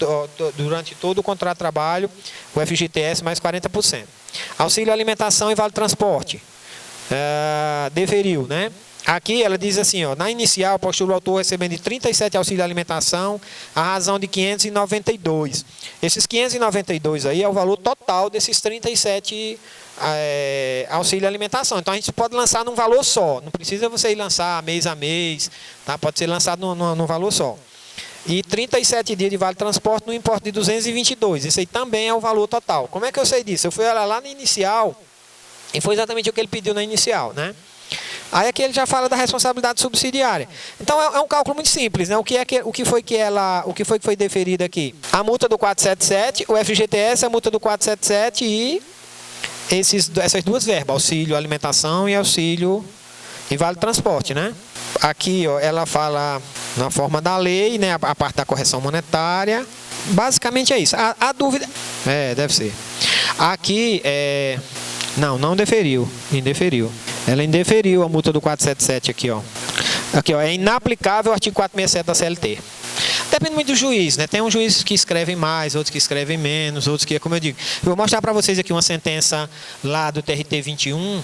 Durante todo o contrato de trabalho, o FGTS mais 40%. Auxílio alimentação e vale transporte. Deferiu, né? Aqui ela diz assim, ó, na inicial postula o autor recebendo de 37 auxílio alimentação a razão de 592. Esses 592 aí é o valor total desses 37 auxílio alimentação. Então a gente pode lançar num valor só, não precisa você ir lançar mês a mês, tá? Pode ser lançado num valor só. E 37 dias de vale transporte no importe de 222. Isso aí também é o valor total. Como é que eu sei disso? Eu fui olhar lá na inicial e foi exatamente o que ele pediu na inicial, né? Aí aqui ele já fala da responsabilidade subsidiária. Então é um cálculo muito simples, né? O que foi que foi deferido aqui? A multa do 477, o FGTS, a multa do 477 e essas duas verbas, auxílio alimentação e auxílio e vale transporte, né? Aqui, ó, ela fala na forma da lei, né? A parte da correção monetária. Basicamente é isso. A dúvida deve ser. Aqui não deferiu, indeferiu. Ela indeferiu a multa do 477 aqui, ó. Aqui, ó, é inaplicável o artigo 467 da CLT. Depende muito do juiz, né? Tem uns juízes que escrevem mais, outros que escrevem menos, outros que, como eu digo. Eu vou mostrar para vocês aqui uma sentença lá do TRT 21.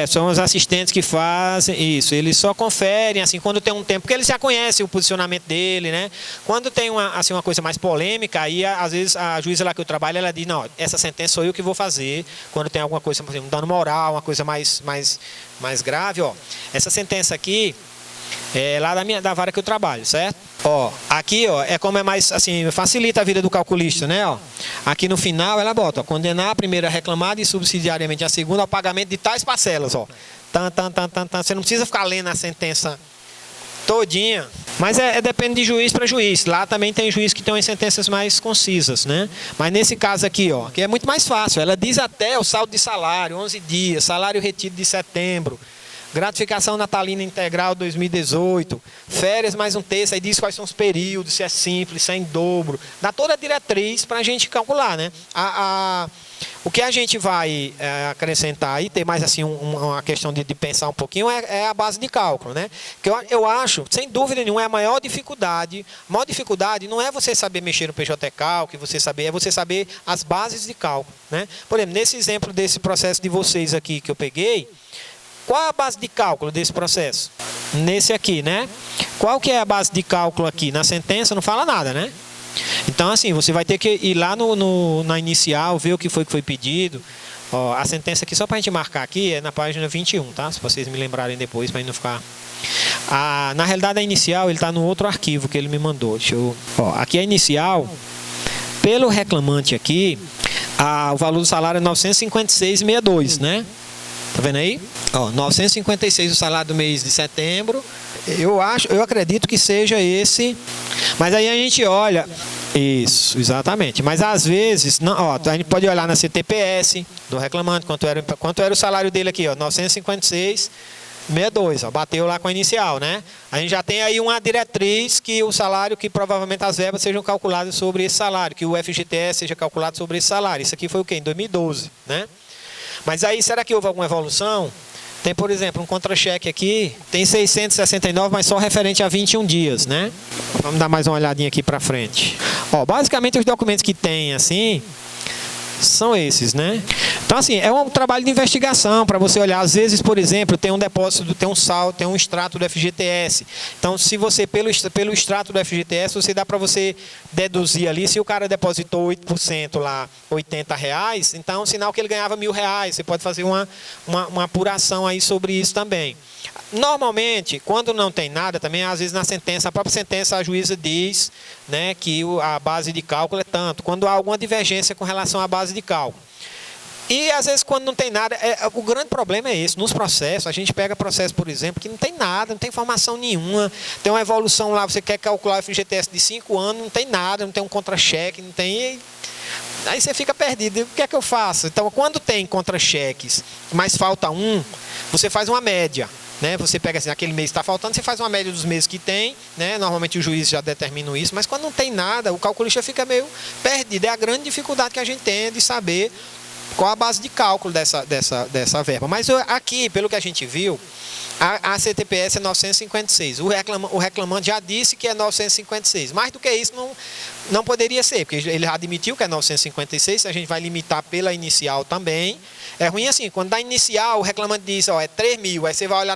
São os assistentes que fazem isso. Eles só conferem, assim, quando tem um tempo, porque eles já conhecem o posicionamento dele, né? Quando tem uma coisa mais polêmica, aí às vezes a juíza lá que eu trabalho, ela diz, não, essa sentença sou eu que vou fazer. Quando tem alguma coisa, por exemplo, um dano moral, uma coisa mais grave, ó. Essa sentença aqui é lá da vara que eu trabalho, certo? Ó, aqui, ó, é como é mais, assim, facilita a vida do calculista, né, ó. Aqui no final ela bota, ó, condenar a primeira reclamada e subsidiariamente a segunda ao pagamento de tais parcelas, ó. Você não precisa ficar lendo a sentença todinha, mas depende de juiz para juiz. Lá também tem juiz que tem umas sentenças mais concisas, né? Mas nesse caso aqui, ó, que é muito mais fácil. Ela diz até o saldo de salário, 11 dias, salário retido de setembro, gratificação natalina integral 2018, férias mais um terço, aí diz quais são os períodos, se é simples, se é em dobro. Dá toda a diretriz para a gente calcular, né? O que a gente vai acrescentar aí, ter mais assim uma questão de pensar um pouquinho, é a base de cálculo, né? Que eu acho, sem dúvida nenhuma, é a maior dificuldade. A maior dificuldade não é você saber mexer no PJ-Cal, é você saber as bases de cálculo, né? Por exemplo, nesse exemplo desse processo de vocês aqui que eu peguei, qual é a base de cálculo desse processo? Nesse aqui, né? Qual que é a base de cálculo aqui? Na sentença não fala nada, né? Então, assim, você vai ter que ir lá na inicial, ver o que foi pedido. Ó, a sentença aqui, só para a gente marcar aqui, é na página 21, tá? Se vocês me lembrarem depois, para não ficar... na realidade, a inicial, ele está no outro arquivo que ele me mandou. Ó, aqui a inicial, pelo reclamante aqui, o valor do salário é 956,62, né? Tá vendo aí? Ó, 956 o salário do mês de setembro. Eu acredito que seja esse. Mas aí a gente olha. Isso, exatamente. Mas às vezes, não, ó, a gente pode olhar na CTPS do reclamante, quanto era o salário dele aqui, ó, 956,62, ó, bateu lá com a inicial, né? A gente já tem aí uma diretriz que o salário, que provavelmente as verbas sejam calculadas sobre esse salário, que o FGTS seja calculado sobre esse salário. Isso aqui foi o quê? Em 2012, né? Mas aí, será que houve alguma evolução? Tem, por exemplo, um contra-cheque aqui, tem 669, mas só referente a 21 dias, né? Vamos dar mais uma olhadinha aqui para frente. Ó, basicamente os documentos que tem assim são esses, né? Então, assim, é um trabalho de investigação para você olhar. Às vezes, por exemplo, tem um depósito, tem um saldo, tem um extrato do FGTS. Então, se você, pelo extrato do FGTS, você dá para você deduzir ali, se o cara depositou 8% lá, R$80, então, sinal que ele ganhava R$1.000. Você pode fazer uma apuração aí sobre isso também. Normalmente, quando não tem nada, também às vezes na sentença, a própria sentença, a juíza diz, né, que a base de cálculo é tanto, quando há alguma divergência com relação à base de cálculo. E às vezes quando não tem nada, o grande problema é esse, nos processos, a gente pega processo, por exemplo, que não tem nada, não tem informação nenhuma, tem uma evolução lá, você quer calcular o FGTS de 5 anos, não tem nada, não tem um contra-cheque, não tem... Aí você fica perdido, o que é que eu faço? Então, quando tem contra-cheques, mas falta um, você faz uma média. Né? Você pega assim, aquele mês está faltando, você faz uma média dos meses que tem, né? Normalmente o juiz já determina isso, mas quando não tem nada, o calculista fica meio perdido. É a grande dificuldade que a gente tem de saber qual a base de cálculo dessa verba. Mas aqui, pelo que a gente viu, a CTPS é 956. O reclamante já disse que é 956. Mais do que isso, não poderia ser, porque ele já admitiu que é 956, a gente vai limitar pela inicial também. É ruim assim, quando dá inicial, o reclamante diz, ó, é 3.000, aí você vai olhar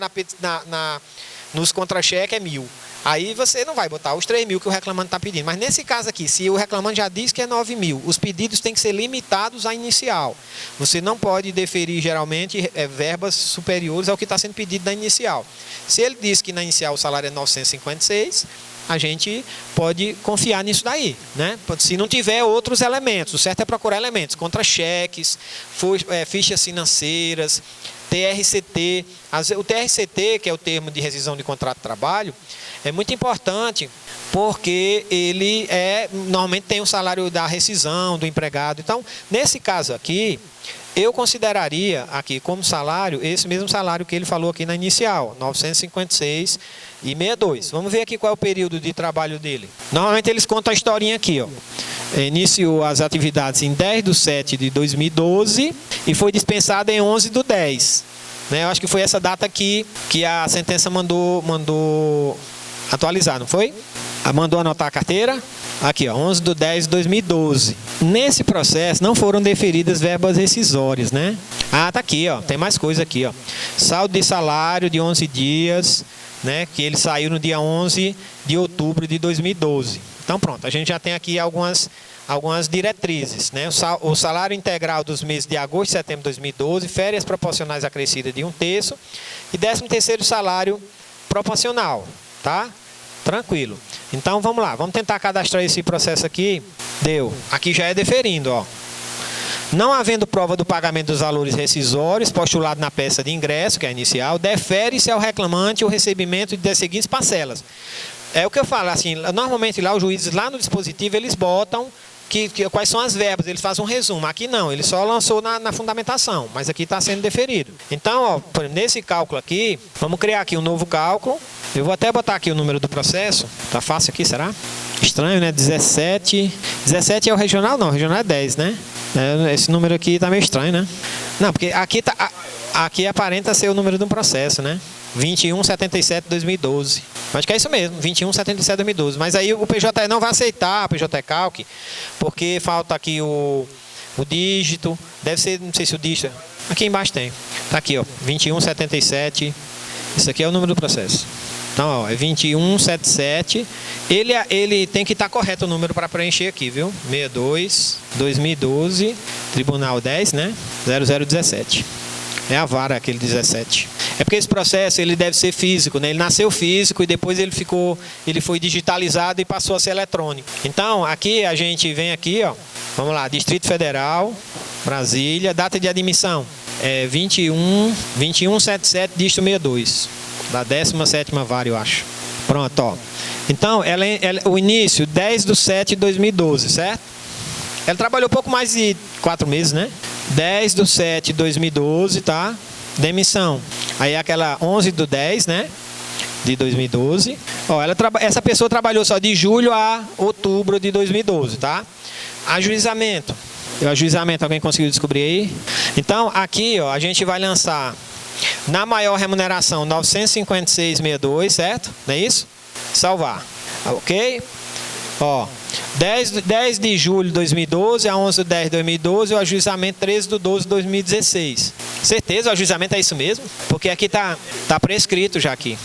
nos contra-cheques, é 1.000. Aí você não vai botar os 3.000 que o reclamante está pedindo. Mas nesse caso aqui, se o reclamante já diz que é 9.000, os pedidos têm que ser limitados à inicial. Você não pode deferir, geralmente, verbas superiores ao que está sendo pedido da inicial. Se ele diz que na inicial o salário é 956, a gente pode confiar nisso daí, né? Se não tiver outros elementos, o certo é procurar elementos, contra-cheques, fichas financeiras, TRCT. O TRCT, que é o termo de rescisão de contrato de trabalho, é muito importante porque ele normalmente tem o salário da rescisão do empregado. Então, nesse caso aqui, eu consideraria aqui como salário esse mesmo salário que ele falou aqui na inicial, 956,62. Vamos ver aqui qual é o período de trabalho dele. Normalmente eles contam a historinha aqui, ó. Iniciou as atividades em 10/7/2012 e foi dispensado em 11/10. Né? Eu acho que foi essa data aqui que a sentença mandou atualizar, não foi? Mandou anotar a carteira. Aqui, ó, 11/10/2012. Nesse processo não foram deferidas verbas rescisórias, né? Ah, tá aqui, ó. Tem mais coisa aqui, ó. Saldo de salário de 11 dias, né? Que ele saiu no dia 11 de outubro de 2012. Então, pronto. A gente já tem aqui algumas diretrizes, né? O salário integral dos meses de agosto e setembro de 2012, férias proporcionais acrescidas de 1/3 e 13º salário proporcional, tá? Tranquilo. Então, vamos lá. Vamos tentar cadastrar esse processo aqui. Deu. Aqui já é deferindo, ó. Não havendo prova do pagamento dos valores rescisórios postulado na peça de ingresso, que é a inicial, defere-se ao reclamante o recebimento das seguintes parcelas. É o que eu falo, assim, normalmente lá os juízes, lá no dispositivo, eles botam quais são as verbas, eles fazem um resumo. Aqui não, ele só lançou na fundamentação, mas aqui está sendo deferido. Então, ó, nesse cálculo aqui, vamos criar aqui um novo cálculo. Eu vou até botar aqui o número do processo. Tá fácil aqui, será? Estranho, né? 17 é o regional? Não, o regional é 10, né? Esse número aqui tá meio estranho, né? Não, porque aqui aparenta ser o número do processo, né? 2177/2012. Acho que é isso mesmo, 2177/2012. Mas aí o PJE não vai aceitar, o PJE Calc, porque falta aqui o dígito. Deve ser, não sei se o dígito... Aqui embaixo tem. Tá aqui, ó, 2177. Isso aqui é o número do processo. Então, ó, é 2177. Ele tem que estar correto o número para preencher aqui, viu? 62, 2012, Tribunal 10, né? 0017. É a vara aquele 17. É porque esse processo ele deve ser físico, né? Ele nasceu físico e depois ele foi digitalizado e passou a ser eletrônico. Então, aqui a gente vem aqui, ó. Vamos lá, Distrito Federal, Brasília, data de admissão. É 2177, dígito 62. Da 17ª vara, eu acho. Pronto, ó. Então, o início, 10/7/2012, certo? Ela trabalhou pouco mais de 4 meses, né? 10/7/2012, tá? Demissão. Aí aquela 11/10, né? De 2012. Ó, essa pessoa trabalhou só de julho a outubro de 2012, tá? Ajuizamento. O ajuizamento, alguém conseguiu descobrir aí? Então, aqui, ó, a gente vai lançar Na maior remuneração, 956,62, certo? Não é isso? Salvar. Ok? Ó, 10 de julho de 2012 a 11 de 10 de 2012, o ajuizamento 13 de 12 de 2016. Certeza, o ajuizamento é isso mesmo? Porque aqui tá prescrito já aqui.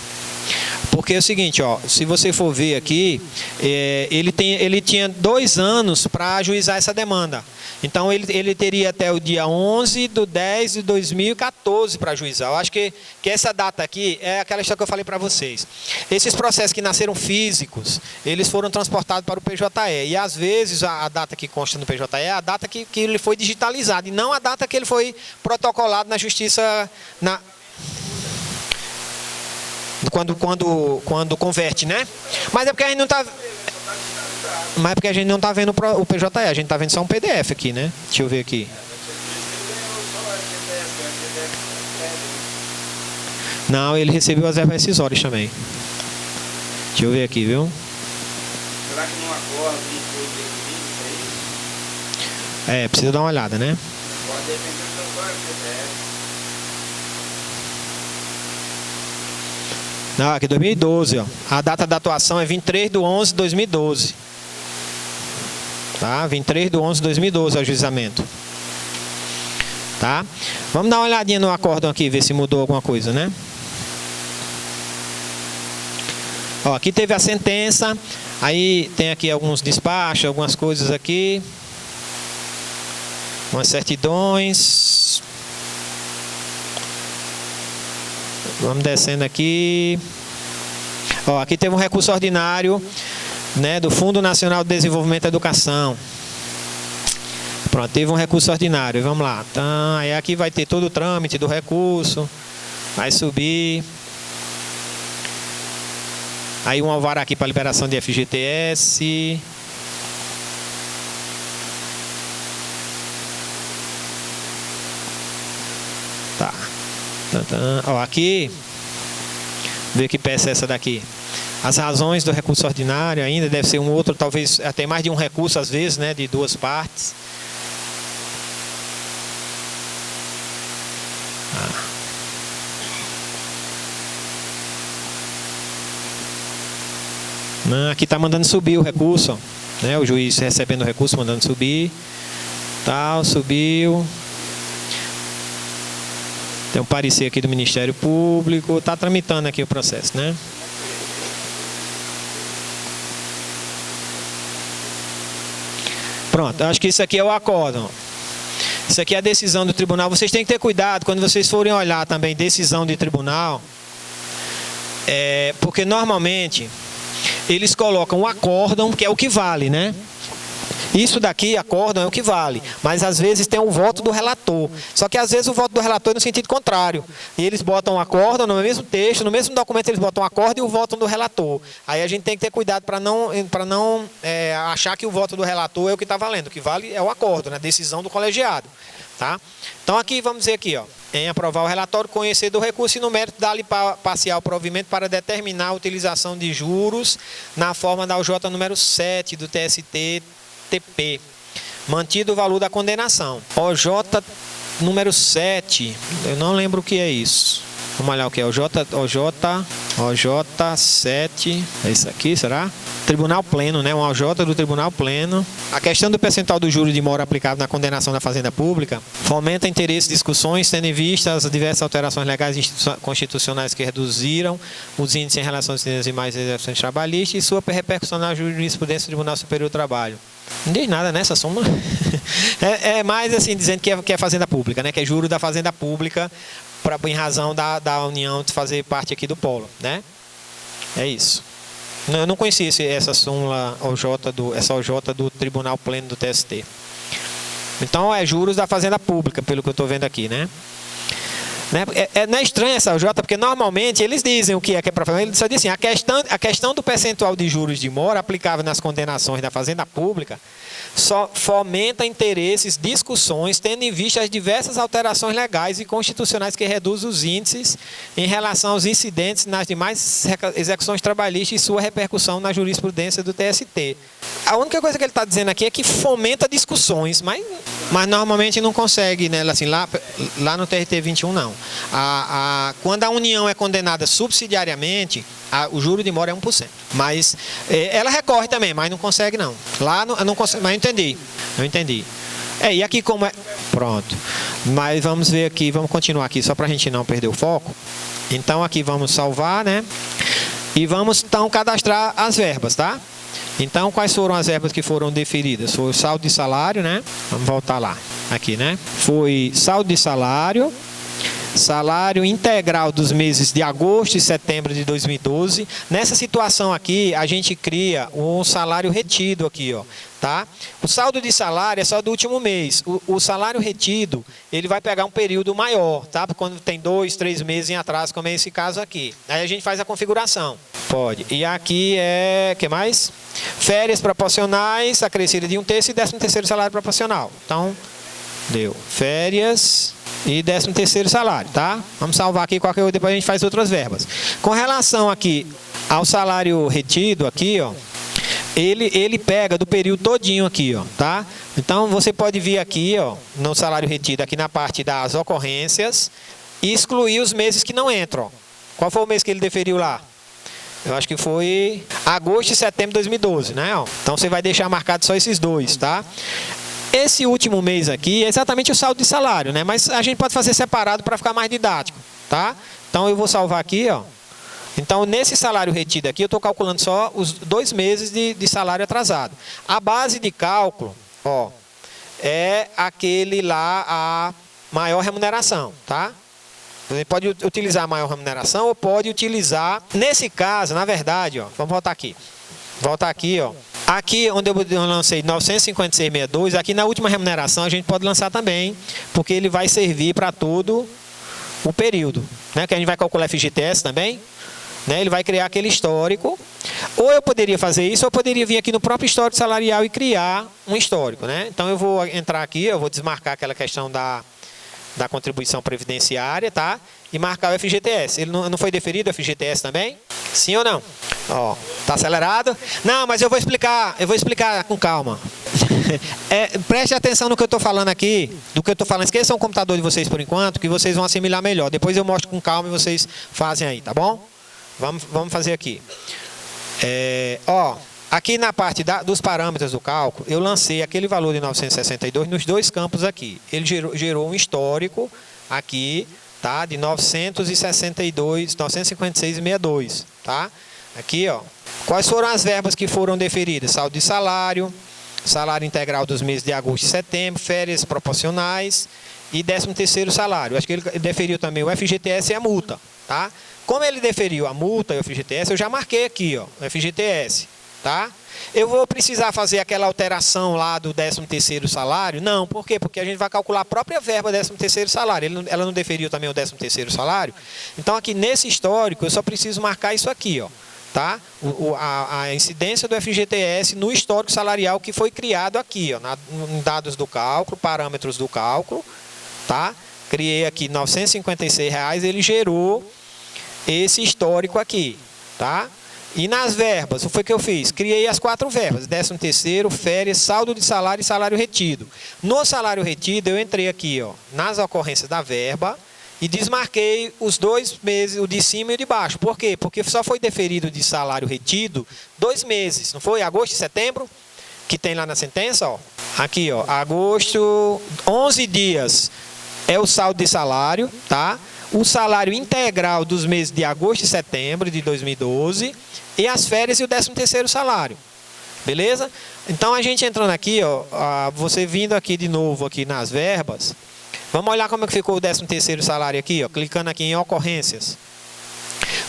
Porque é o seguinte, ó, se você for ver aqui, ele tinha 2 anos para ajuizar essa demanda. Então, ele teria até o dia 11 de 10 de 2014 para ajuizar. Eu acho que essa data aqui é aquela história que eu falei para vocês. Esses processos que nasceram físicos, eles foram transportados para o PJE. E, às vezes, a data que consta no PJE é a data que ele foi digitalizado. E não a data que ele foi protocolado na Justiça... Quando converte, né? Mas é porque a gente não está... Mas é porque a gente não está vendo o PJE, a gente está vendo só um PDF aqui, né? Deixa eu ver aqui. Não, ele recebeu as verbas rescisórias também. Deixa eu ver aqui, viu? Será que não acorda isso? Precisa dar uma olhada, né? Pode depender do PDF. Não, aqui 2012, ó. A data da atuação é 23 de 11 de 2012. Tá? 23 de 11 de 2012 é o ajuizamento. Tá? Vamos dar uma olhadinha no acórdão aqui, ver se mudou alguma coisa, né? Ó, aqui teve a sentença, aí tem aqui alguns despachos, algumas coisas aqui. Umas certidões. Vamos descendo aqui. Ó, aqui teve um recurso ordinário, né, do Fundo Nacional de Desenvolvimento da Educação. Pronto, teve um recurso ordinário. Vamos lá. Então, aí aqui vai ter todo o trâmite do recurso. Vai subir. Aí um alvará aqui para liberação de FGTS. Tá. Ó, aqui, ver que peça é essa daqui. As razões do recurso ordinário ainda deve ser um outro, talvez até mais de um recurso às vezes, né, de 2 partes. Aqui está mandando subir o recurso, ó, né, o juiz recebendo o recurso, mandando subir. Tal, subiu. Tem um parecer aqui do Ministério Público. Está tramitando aqui o processo, né? Pronto, acho que isso aqui é o acórdão. Isso aqui é a decisão do tribunal. Vocês têm que ter cuidado quando vocês forem olhar também decisão de tribunal. Porque normalmente eles colocam o acórdão, que é o que vale, né? Isso daqui, acórdão, é o que vale. Mas às vezes tem o voto do relator. Só que às vezes o voto do relator é no sentido contrário. E eles botam o acórdão no mesmo texto, no mesmo documento eles botam o acórdão e o voto do relator. Aí a gente tem que ter cuidado para não achar que o voto do relator é o que está valendo. O que vale é o acórdão, né? A decisão do colegiado. Tá? Então aqui, vamos dizer aqui, ó, em aprovar o relatório, conhecer do recurso e no mérito dar-lhe parcial provimento para determinar a utilização de juros na forma da OJ número 7 do TST-TP, mantido o valor da condenação. OJ número 7, eu não lembro o que é isso. Vamos olhar o que é OJ 7, é isso aqui, será? Tribunal Pleno, né? Um OJ do Tribunal Pleno. A questão do percentual do juro de mora aplicável na condenação da Fazenda Pública fomenta interesse e discussões, tendo em vista as diversas alterações legais e constitucionais que reduziram os índices em relação às demais execuções trabalhistas e sua repercussão na jurisprudência do Tribunal Superior do Trabalho. Não diz nada nessa súmula. É mais assim, dizendo que é Fazenda Pública, né? Que é juro da Fazenda Pública em razão da União de fazer parte aqui do Polo, né? É isso. Eu não conhecia essa súmula essa OJ do Tribunal Pleno do TST. Então é juros da Fazenda Pública, pelo que eu estou vendo aqui, né? Não é estranho essa OJ, porque normalmente eles dizem o que é para fazer. Eles só dizem assim, a questão do percentual de juros de mora aplicável nas condenações da Fazenda Pública só fomenta interesses, discussões, tendo em vista as diversas alterações legais e constitucionais que reduzem os índices em relação aos incidentes nas demais execuções trabalhistas e sua repercussão na jurisprudência do TST. A única coisa que ele está dizendo aqui é que fomenta discussões, mas normalmente não consegue, né? Assim, lá no TRT 21 não. Quando a união é condenada subsidiariamente, o juro de mora é 1%. Mas ela recorre também, mas não consegue não. Lá não consegue, mas eu entendi. E aqui como é... Pronto. Mas vamos ver aqui, vamos continuar aqui, só para a gente não perder o foco. Então aqui vamos salvar, né? E vamos então cadastrar as verbas, tá? Então, quais foram as verbas que foram deferidas? Foi o saldo de salário, né? Vamos voltar lá. Aqui, né? Foi saldo de salário, salário integral dos meses de agosto e setembro de 2012. Nessa situação aqui, a gente cria um salário retido aqui, ó, tá? O saldo de salário é só do último mês. O salário retido, ele vai pegar um período maior, tá? Quando tem 2, 3 meses em atraso, como é esse caso aqui. Aí a gente faz a configuração. Pode. E aqui o que mais? Férias proporcionais, acrescida de 1/3 e 13º salário proporcional. Então, deu férias e 13º salário, tá? Vamos salvar aqui, qualquer coisa, depois a gente faz outras verbas. Com relação aqui ao salário retido aqui, ó, ele pega do período todinho aqui, ó, tá? Então, você pode vir aqui, ó, no salário retido, aqui na parte das ocorrências, e excluir os meses que não entram, ó. Qual foi o mês que ele deferiu lá? Eu acho que foi agosto e setembro de 2012, né? Ó. Então, você vai deixar marcado só esses dois, tá? Esse último mês aqui é exatamente o saldo de salário, né? Mas a gente pode fazer separado para ficar mais didático, tá? Então, eu vou salvar aqui, ó. Então, nesse salário retido aqui, eu estou calculando só os 2 meses de salário atrasado. A base de cálculo, ó, é aquele lá, a maior remuneração, tá? Você pode utilizar a maior remuneração ou pode utilizar, nesse caso, na verdade, ó, vamos voltar aqui. Voltar aqui, ó. Aqui onde eu lancei 956,62, aqui na última remuneração a gente pode lançar também, porque ele vai servir para todo o período, né? Que a gente vai calcular FGTS também, né? Ele vai criar aquele histórico. Ou eu poderia fazer isso, ou eu poderia vir aqui no próprio histórico salarial e criar um histórico, né? Então eu vou entrar aqui, eu vou desmarcar aquela questão da contribuição previdenciária, tá? E marcar o FGTS. Ele não foi deferido o FGTS também? Sim ou não? Ó, tá acelerado? Não, mas eu vou explicar com calma. Preste atenção no que eu estou falando aqui, do que eu estou falando. Esqueçam o computador de vocês por enquanto, que vocês vão assimilar melhor. Depois eu mostro com calma e vocês fazem aí, tá bom? Vamos fazer aqui. Ó, aqui na parte dos parâmetros do cálculo, eu lancei aquele valor de 962 nos dois campos aqui. Ele gerou um histórico aqui, tá? De 956,62, tá? Aqui, ó. Quais foram as verbas que foram deferidas? Saldo de salário, salário integral dos meses de agosto e setembro, férias proporcionais e 13º salário. Acho que ele deferiu também o FGTS e a multa, tá? Como ele deferiu a multa e o FGTS, eu já marquei aqui, ó, o FGTS, tá? Eu vou precisar fazer aquela alteração lá do 13º salário? Não, por quê? Porque a gente vai calcular a própria verba 13º salário. Ela não deferiu também o 13º salário? Então, aqui nesse histórico, eu só preciso marcar isso aqui, ó, tá? A incidência do FGTS no histórico salarial que foi criado aqui, ó, em dados do cálculo, parâmetros do cálculo, tá? Criei aqui R$ 956, ele gerou esse histórico aqui, tá? E nas verbas, o que foi que eu fiz? Criei as 4 verbas, 13º, férias, saldo de salário e salário retido. No salário retido, eu entrei aqui, ó, nas ocorrências da verba e desmarquei os 2 meses, o de cima e o de baixo. Por quê? Porque só foi deferido de salário retido 2 meses, não foi? Agosto e setembro, que tem lá na sentença, ó. Aqui, ó, agosto, 11 dias é o saldo de salário, tá? O salário integral dos meses de agosto e setembro de 2012 e as férias e o 13º salário. Beleza? Então, a gente entrando aqui, ó, você vindo aqui de novo aqui nas verbas, vamos olhar como é que ficou o 13º salário aqui, ó, clicando aqui em ocorrências.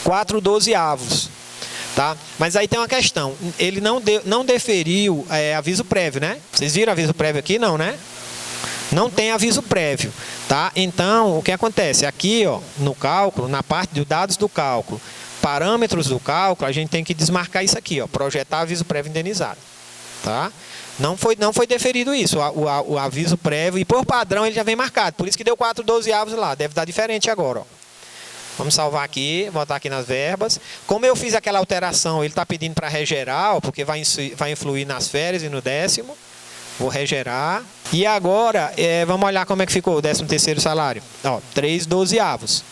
4/12, tá? Mas aí tem uma questão, ele não deferiu aviso prévio, né? Vocês viram aviso prévio aqui? Não, né? Não tem aviso prévio, tá? Então, o que acontece? Aqui, ó, no cálculo, na parte de dados do cálculo, parâmetros do cálculo, a gente tem que desmarcar isso aqui, ó, projetar aviso prévio indenizado, tá? Não foi deferido isso, o aviso prévio, e por padrão ele já vem marcado, por isso que deu 4/12 lá, deve dar diferente agora, ó. Vamos salvar aqui, botar aqui nas verbas. Como eu fiz aquela alteração, ele está pedindo para regerar, porque vai influir nas férias e no 10º. Vou regerar. E agora, vamos olhar como é que ficou o 13º salário. Ó, 3/12.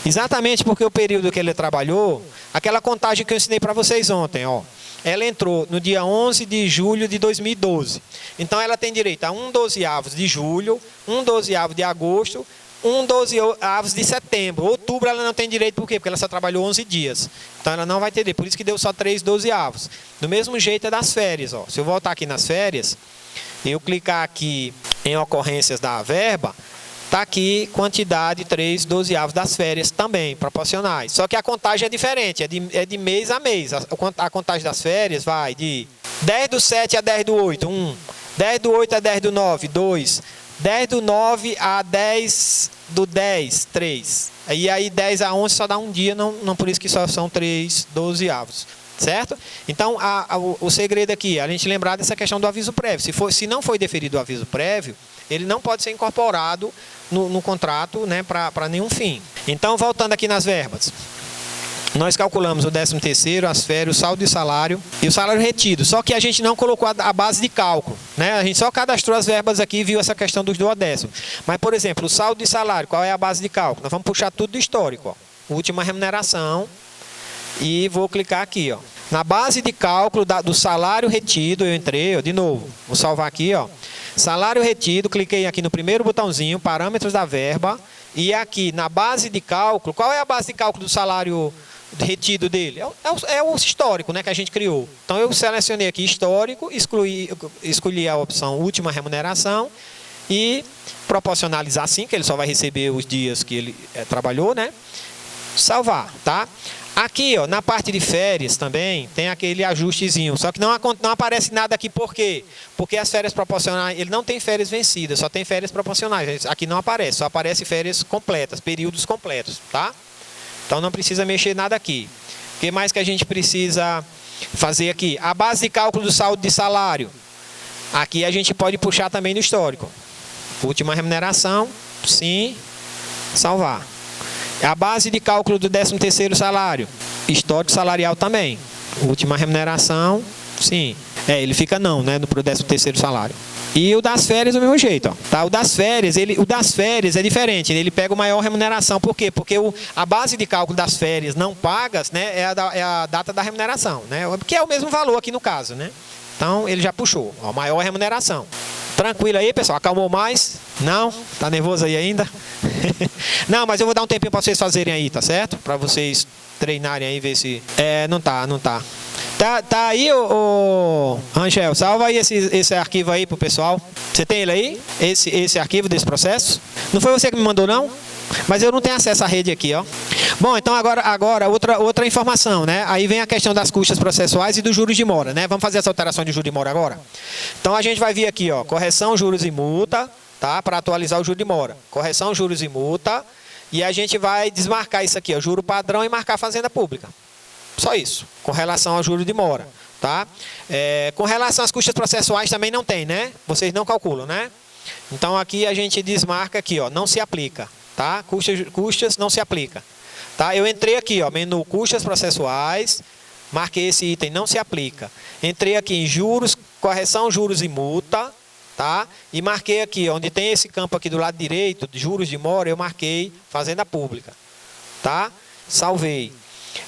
Exatamente porque o período que ele trabalhou, aquela contagem que eu ensinei para vocês ontem, ó. Ela entrou no dia 11 de julho de 2012. Então, ela tem direito a 1/12 de julho, 1/12 de agosto, 1/12 de setembro. Outubro ela não tem direito, por quê? Porque ela só trabalhou 11 dias. Então, ela não vai ter direito. Por isso que deu só 3/12. Do mesmo jeito é das férias, ó. Se eu voltar aqui nas férias, eu clicar aqui em ocorrências da verba, está aqui quantidade 3/12 das férias também, proporcionais. Só que a contagem é diferente, é de mês a mês. A contagem das férias vai de 10/7 a 10/8, 1. 10/8 a 10/9, 2. 10/9 a 10/10, 3. E aí 10 a 11 só dá um dia, não por isso que só são 3/12. Certo? Então, o segredo aqui, a gente lembrar dessa questão do aviso prévio. Se não foi deferido o aviso prévio, ele não pode ser incorporado no contrato, né, para nenhum fim. Então, voltando aqui nas verbas. Nós calculamos o 13º, as férias, o saldo de salário e o salário retido. Só que a gente não colocou a base de cálculo, né? A gente só cadastrou as verbas aqui e viu essa questão dos duodécimos. Mas, por exemplo, o saldo de salário, qual é a base de cálculo? Nós vamos puxar tudo do histórico, ó. Última remuneração. E vou clicar aqui, ó. Na base de cálculo do salário retido, eu entrei, ó, de novo. Vou salvar aqui, ó. Salário retido, cliquei aqui no primeiro botãozinho, parâmetros da verba. E aqui na base de cálculo, qual é a base de cálculo do salário retido dele? É o histórico, né, que a gente criou. Então eu selecionei aqui histórico, escolhi a opção última remuneração e proporcionalizar sim, que ele só vai receber os dias que ele trabalhou, né? Salvar, tá? Aqui, ó, na parte de férias também tem aquele ajustezinho, só que não aparece nada aqui, por quê? Porque as férias proporcionais, ele não tem férias vencidas, só tem férias proporcionais. Aqui não aparece, só aparece férias completas, períodos completos, tá? Então não precisa mexer nada aqui. O que mais que a gente precisa fazer aqui? A base de cálculo do saldo de salário. Aqui a gente pode puxar também no histórico. Última remuneração, sim, salvar. A base de cálculo do 13º salário, histórico salarial também. Última remuneração, sim. Ele fica não, né, para o 13º salário. E o das férias do mesmo jeito, ó. Tá? O das férias é diferente, ele pega a maior remuneração. Por quê? Porque a base de cálculo das férias não pagas, né, é a data da remuneração, né? Que é o mesmo valor aqui no caso, né? Então ele já puxou, ó, maior remuneração. Tranquilo aí, pessoal? Acalmou mais? Não? Tá nervoso aí ainda? Não, mas eu vou dar um tempinho para vocês fazerem aí, tá certo? Para vocês treinarem aí, ver se... não tá. Tá aí, ô Rangel, salva aí esse arquivo aí pro pessoal. Você tem ele aí? Esse arquivo desse processo? Não foi você que me mandou, não? Mas eu não tenho acesso à rede aqui, ó. Bom, então agora outra informação, né? Aí vem a questão das custas processuais e dos juros de mora, né? Vamos fazer essa alteração de juros de mora agora? Então a gente vai vir aqui, ó, correção, juros e multa, tá? Para atualizar o juro de mora. Correção, juros e multa. E a gente vai desmarcar isso aqui, ó, juro padrão e marcar fazenda pública. Só isso, com relação ao juro de mora, tá? Com relação às custas processuais também não tem, né? Vocês não calculam, né? Então aqui a gente desmarca aqui, ó, não se aplica, tá? Custas não se aplica. Tá? Eu entrei aqui, ó, menu custas processuais, marquei esse item, não se aplica. Entrei aqui em juros, correção, juros e multa, tá? E marquei aqui, onde tem esse campo aqui do lado direito, de juros de mora, eu marquei fazenda pública, tá? Salvei.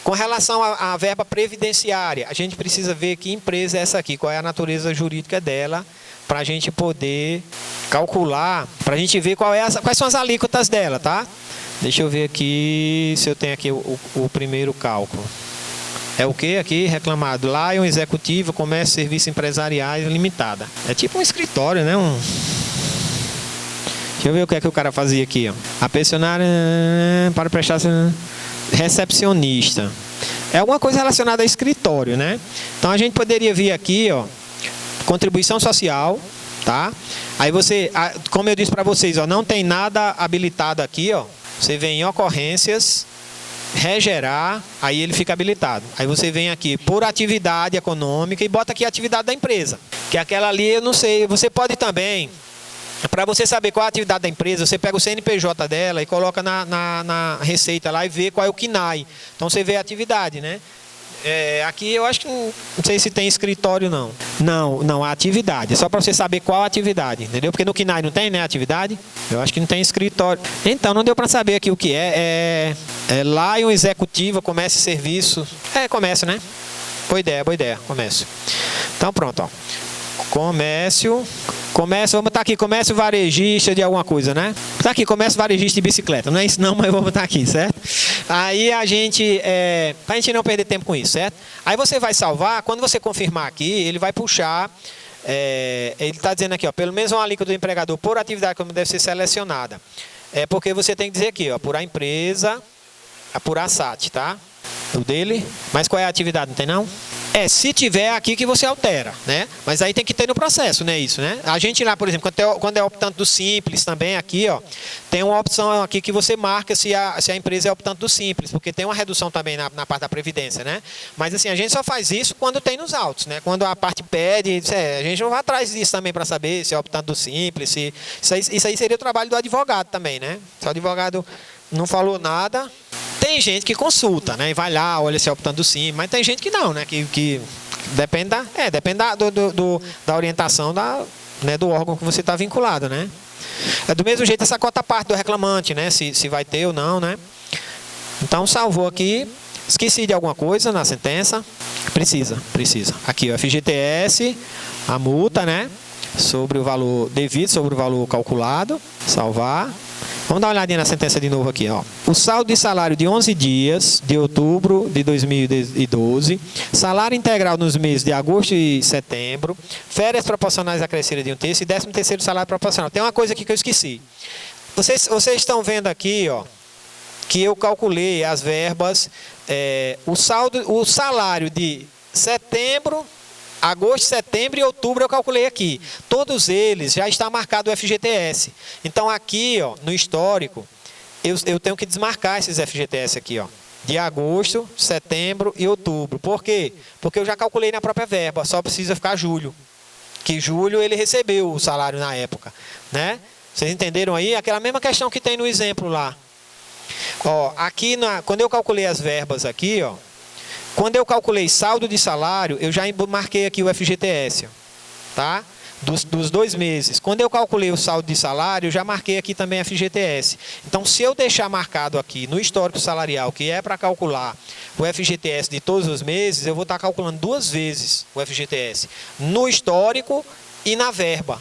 Com relação à verba previdenciária, a gente precisa ver que empresa é essa aqui, qual é a natureza jurídica dela, para a gente poder calcular, para a gente ver quais são as alíquotas dela, tá? Deixa eu ver aqui se eu tenho aqui o primeiro cálculo. É o que aqui? Reclamado. Lion Executivo, Comércio, Serviços Empresariais Limitada. É tipo um escritório, né? Deixa eu ver o que é que o cara fazia aqui, ó. A pensionária para prestar recepcionista. É alguma coisa relacionada a escritório, né? Então a gente poderia vir aqui, ó, contribuição social, tá? Aí você, como eu disse para vocês, ó, não tem nada habilitado aqui, ó. Você vem em ocorrências, regerar, aí ele fica habilitado. Aí você vem aqui por atividade econômica e bota aqui a atividade da empresa. Que aquela ali, eu não sei, você pode também Para você saber qual é a atividade da empresa, você pega o CNPJ dela e coloca na receita lá e vê qual é o KNAI. Então você vê a atividade, né? Aqui eu acho que não sei se tem escritório não. Não, a atividade. É só para você saber qual a atividade, entendeu? Porque no KNAI não tem, né, atividade? Eu acho que não tem escritório. Então, não deu para saber aqui o que é. Lion Executiva, Comércio e Serviço. Comércio, né? Boa ideia, comércio. Então pronto, ó. Comércio, vamos botar aqui, comércio varejista de alguma coisa, né? Tá aqui, comércio varejista de bicicleta. Não é isso não, mas vou botar aqui, certo? Aí a gente, pra gente não perder tempo com isso, certo? Aí você vai salvar, quando você confirmar aqui, ele vai puxar, ele está dizendo aqui, ó, pelo menos uma alíquota do empregador por atividade como deve ser selecionada. Porque você tem que dizer aqui, ó, apurar empresa, apurar SAT, tá? O dele, mas qual é a atividade, não tem não? Se tiver aqui que você altera, né? Mas aí tem que ter no processo, né? Isso, né? A gente lá, por exemplo, quando é optante do simples também aqui, ó, tem uma opção aqui que você marca se a empresa é optante do simples, porque tem uma redução também na parte da previdência, né? Mas assim, a gente só faz isso quando tem nos autos, né? Quando a parte pede, a gente não vai atrás disso também para saber se é optante do simples, isso aí seria o trabalho do advogado também, né? Se o advogado não falou nada. Tem gente que consulta, né? E vai lá, olha se é optando do sim, mas tem gente que não, né? Que depende da orientação do órgão que você está vinculado, né? Do mesmo jeito essa cota parte do reclamante, né? Se vai ter ou não, né? Então salvou aqui. Esqueci de alguma coisa na sentença? Precisa. Aqui o FGTS, a multa, né? Sobre o valor devido, sobre o valor calculado. Salvar. Vamos dar uma olhadinha na sentença de novo aqui, ó. O saldo de salário de 11 dias de outubro de 2012, salário integral nos meses de agosto e setembro, férias proporcionais acrescidas de 1/3 e 13º salário proporcional. Tem uma coisa aqui que eu esqueci. Vocês estão vendo aqui, ó, que eu calculei as verbas, o salário de setembro, agosto, setembro e outubro eu calculei aqui. Todos eles já está marcado o FGTS. Então aqui, ó, no histórico, eu tenho que desmarcar esses FGTS aqui, ó, de agosto, setembro e outubro. Por quê? Porque eu já calculei na própria verba, só precisa ficar julho. Que julho ele recebeu o salário na época, né? Vocês entenderam aí? Aquela mesma questão que tem no exemplo lá. Ó, aqui quando eu calculei as verbas aqui, ó, quando eu calculei saldo de salário, eu já marquei aqui o FGTS, tá? Dos 2 meses. Quando eu calculei o saldo de salário, eu já marquei aqui também FGTS. Então, se eu deixar marcado aqui no histórico salarial, que é para calcular o FGTS de todos os meses, eu vou estar calculando 2 vezes o FGTS. No histórico e na verba.